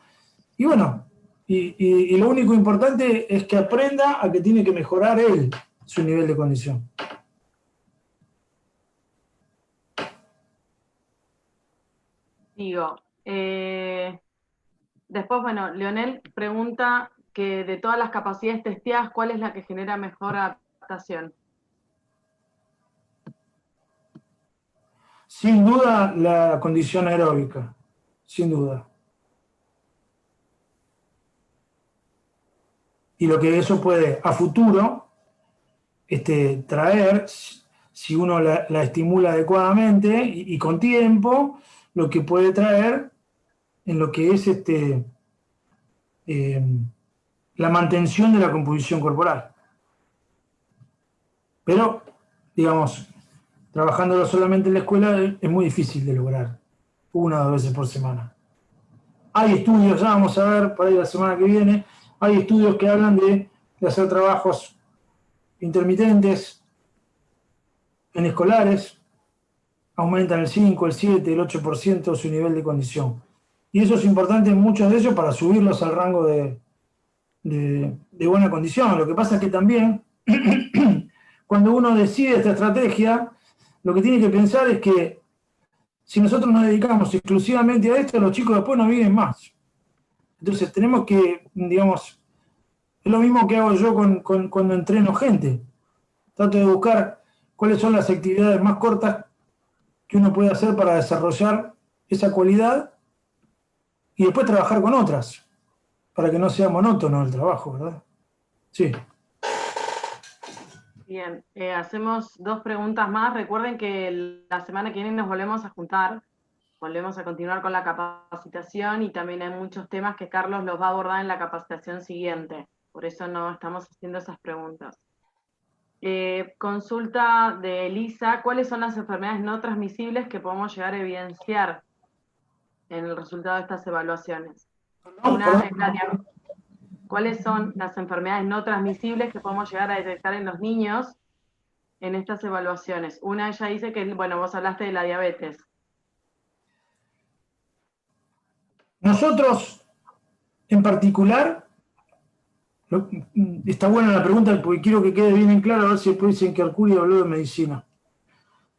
y bueno, y lo único importante es que aprenda a que tiene que mejorar él su nivel de condición. Digo, después, bueno, Leonel pregunta que de todas las capacidades testeadas, ¿cuál es la que genera mejor adaptación? Sin duda, la condición aeróbica, sin duda. Y lo que eso puede, a futuro, traer, si uno la estimula adecuadamente y con tiempo, lo que puede traer en lo que es la mantención de la composición corporal. Pero, digamos, trabajándolo solamente en la escuela es muy difícil de lograr, 1 o 2 veces por semana. Hay estudios, ya vamos a ver para ir la semana que viene, hay estudios que hablan de hacer trabajos intermitentes en escolares, aumentan el 5, el 7, el 8% su nivel de condición. Y eso es importante en muchos de ellos para subirlos al rango de buena condición. Lo que pasa es que también, cuando uno decide esta estrategia, lo que tiene que pensar es que si nosotros nos dedicamos exclusivamente a esto, los chicos después no viven más. Entonces tenemos que, digamos, es lo mismo que hago yo cuando entreno gente. Trato de buscar cuáles son las actividades más cortas que uno puede hacer para desarrollar esa cualidad y después trabajar con otras, para que no sea monótono el trabajo, ¿verdad? Sí. Bien, hacemos 2 preguntas más. Recuerden que la semana que viene nos volvemos a juntar, volvemos a continuar con la capacitación y también hay muchos temas que Carlos los va a abordar en la capacitación siguiente. Por eso no estamos haciendo esas preguntas. Consulta de Elisa, ¿cuáles son las enfermedades no transmisibles que podemos llegar a evidenciar en el resultado de estas evaluaciones? Una es la diabetes. ¿Cuáles son las enfermedades no transmisibles que podemos llegar a detectar en los niños en estas evaluaciones? Una, ella dice que, bueno, vos hablaste de la diabetes. Nosotros, en particular, está buena la pregunta porque quiero que quede bien en claro, a ver si después dicen que Arcurio habló de medicina.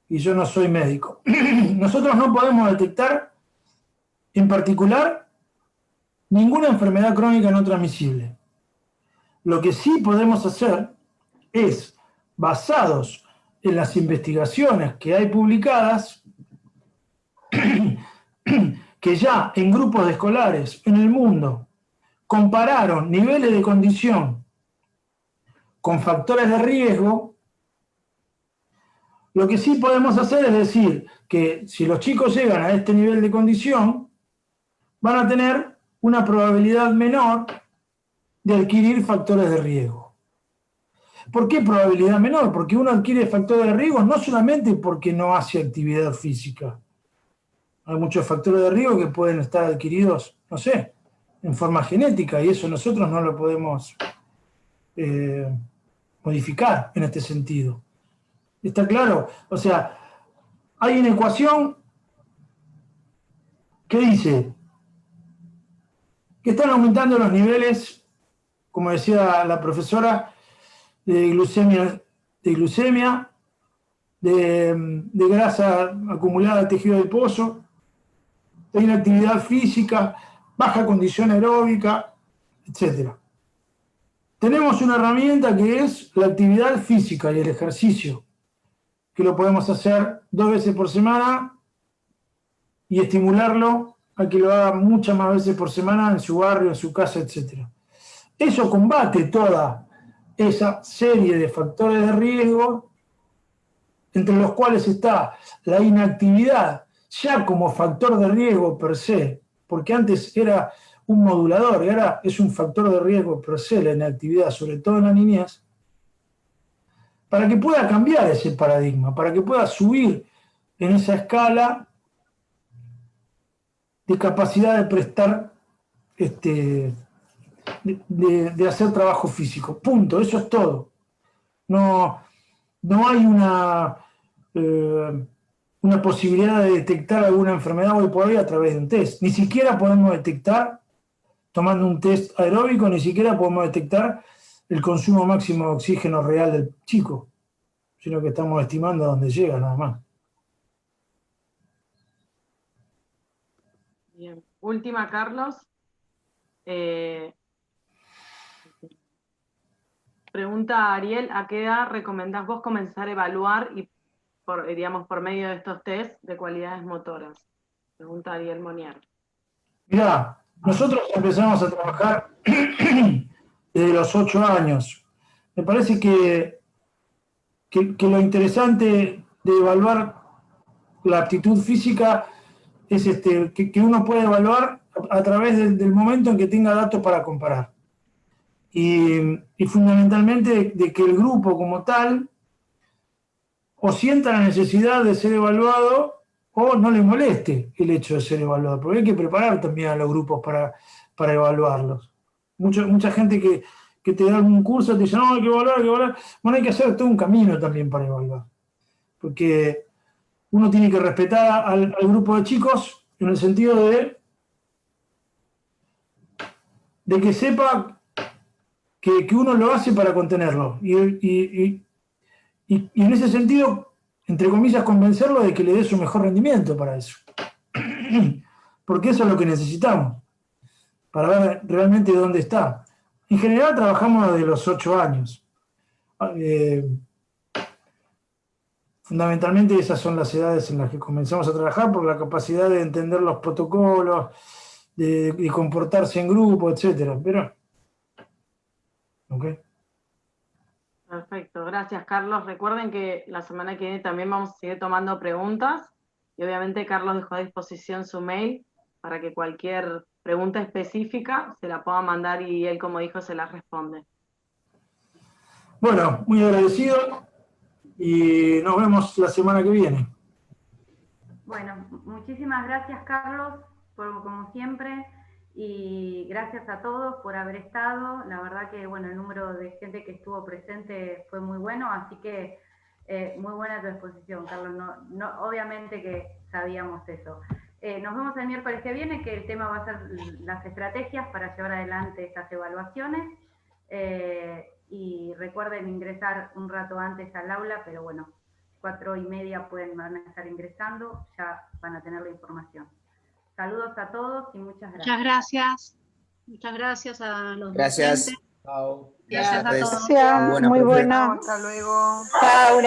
Y yo no soy médico. Nosotros no podemos detectar, en particular, ninguna enfermedad crónica no transmisible. Lo que sí podemos hacer es, basados en las investigaciones que hay publicadas, que ya en grupos de escolares en el mundo compararon niveles de condición con factores de riesgo, lo que sí podemos hacer es decir que si los chicos llegan a este nivel de condición, van a tener una probabilidad menor de adquirir factores de riesgo. ¿Por qué probabilidad menor? Porque uno adquiere factores de riesgo no solamente porque no hace actividad física. Hay muchos factores de riesgo que pueden estar adquiridos, no sé, en forma genética, y eso nosotros no lo podemos modificar en este sentido. ¿Está claro? O sea, hay una ecuación que dice que están aumentando los niveles, como decía la profesora, de glucemia, de grasa acumulada de tejido adiposo, de inactividad física, baja condición aeróbica, etc. Tenemos una herramienta que es la actividad física y el ejercicio, que lo podemos hacer 2 veces por semana y estimularlo a que lo haga muchas más veces por semana en su barrio, en su casa, etc. Eso combate toda esa serie de factores de riesgo, entre los cuales está la inactividad, ya como factor de riesgo per se, porque antes era un modulador y ahora es un factor de riesgo per se la inactividad, sobre todo en la niñez, para que pueda cambiar ese paradigma, para que pueda subir en esa escala de capacidad de prestar, de hacer trabajo físico. Punto, eso es todo. No hay una posibilidad de detectar alguna enfermedad hoy por hoy a través de un test. Ni siquiera podemos detectar, tomando un test aeróbico, ni siquiera podemos detectar el consumo máximo de oxígeno real del chico, sino que estamos estimando a dónde llega, nada más. Bien. Última, Carlos. Pregunta a Ariel, ¿a qué edad recomendás vos comenzar a evaluar y por medio de estos test de cualidades motoras? Pregunta Ariel Monier. Mirá, nosotros empezamos a trabajar desde los 8 años. Me parece que lo interesante de evaluar la aptitud física es que uno puede evaluar a través del momento en que tenga datos para comparar. Y fundamentalmente de que el grupo como tal o sienta la necesidad de ser evaluado o no le moleste el hecho de ser evaluado, porque hay que preparar también a los grupos para evaluarlos. Mucha gente que te da un curso te dice, no, hay que evaluar. Bueno, hay que hacer todo un camino también para evaluar, porque uno tiene que respetar al grupo de chicos en el sentido de que sepa que uno lo hace para contenerlo. Y en ese sentido, entre comillas, convencerlo de que le dé su mejor rendimiento para eso. Porque eso es lo que necesitamos, para ver realmente dónde está. En general trabajamos desde los 8 años. Fundamentalmente esas son las edades en las que comenzamos a trabajar por la capacidad de entender los protocolos, de comportarse en grupo, etc. Pero, ¿okay? Perfecto, gracias Carlos. Recuerden que la semana que viene también vamos a seguir tomando preguntas y obviamente Carlos dejó a disposición su mail para que cualquier pregunta específica se la pueda mandar y él, como dijo, se la responde. Bueno, muy agradecido y nos vemos la semana que viene. Bueno, muchísimas gracias Carlos, como siempre. Y gracias a todos por haber estado. La verdad que bueno, el número de gente que estuvo presente fue muy bueno, así que muy buena tu exposición, Carlos. Obviamente que sabíamos eso. Nos vemos el miércoles que viene, que el tema va a ser las estrategias para llevar adelante estas evaluaciones. Y recuerden ingresar un rato antes al aula, pero bueno, 4:30 van a estar ingresando, ya van a tener la información. Saludos a todos y muchas gracias. Muchas gracias. Muchas gracias a los Gracias. docentes. Chao. Gracias a todos. Muy buena. Hasta luego. Chao.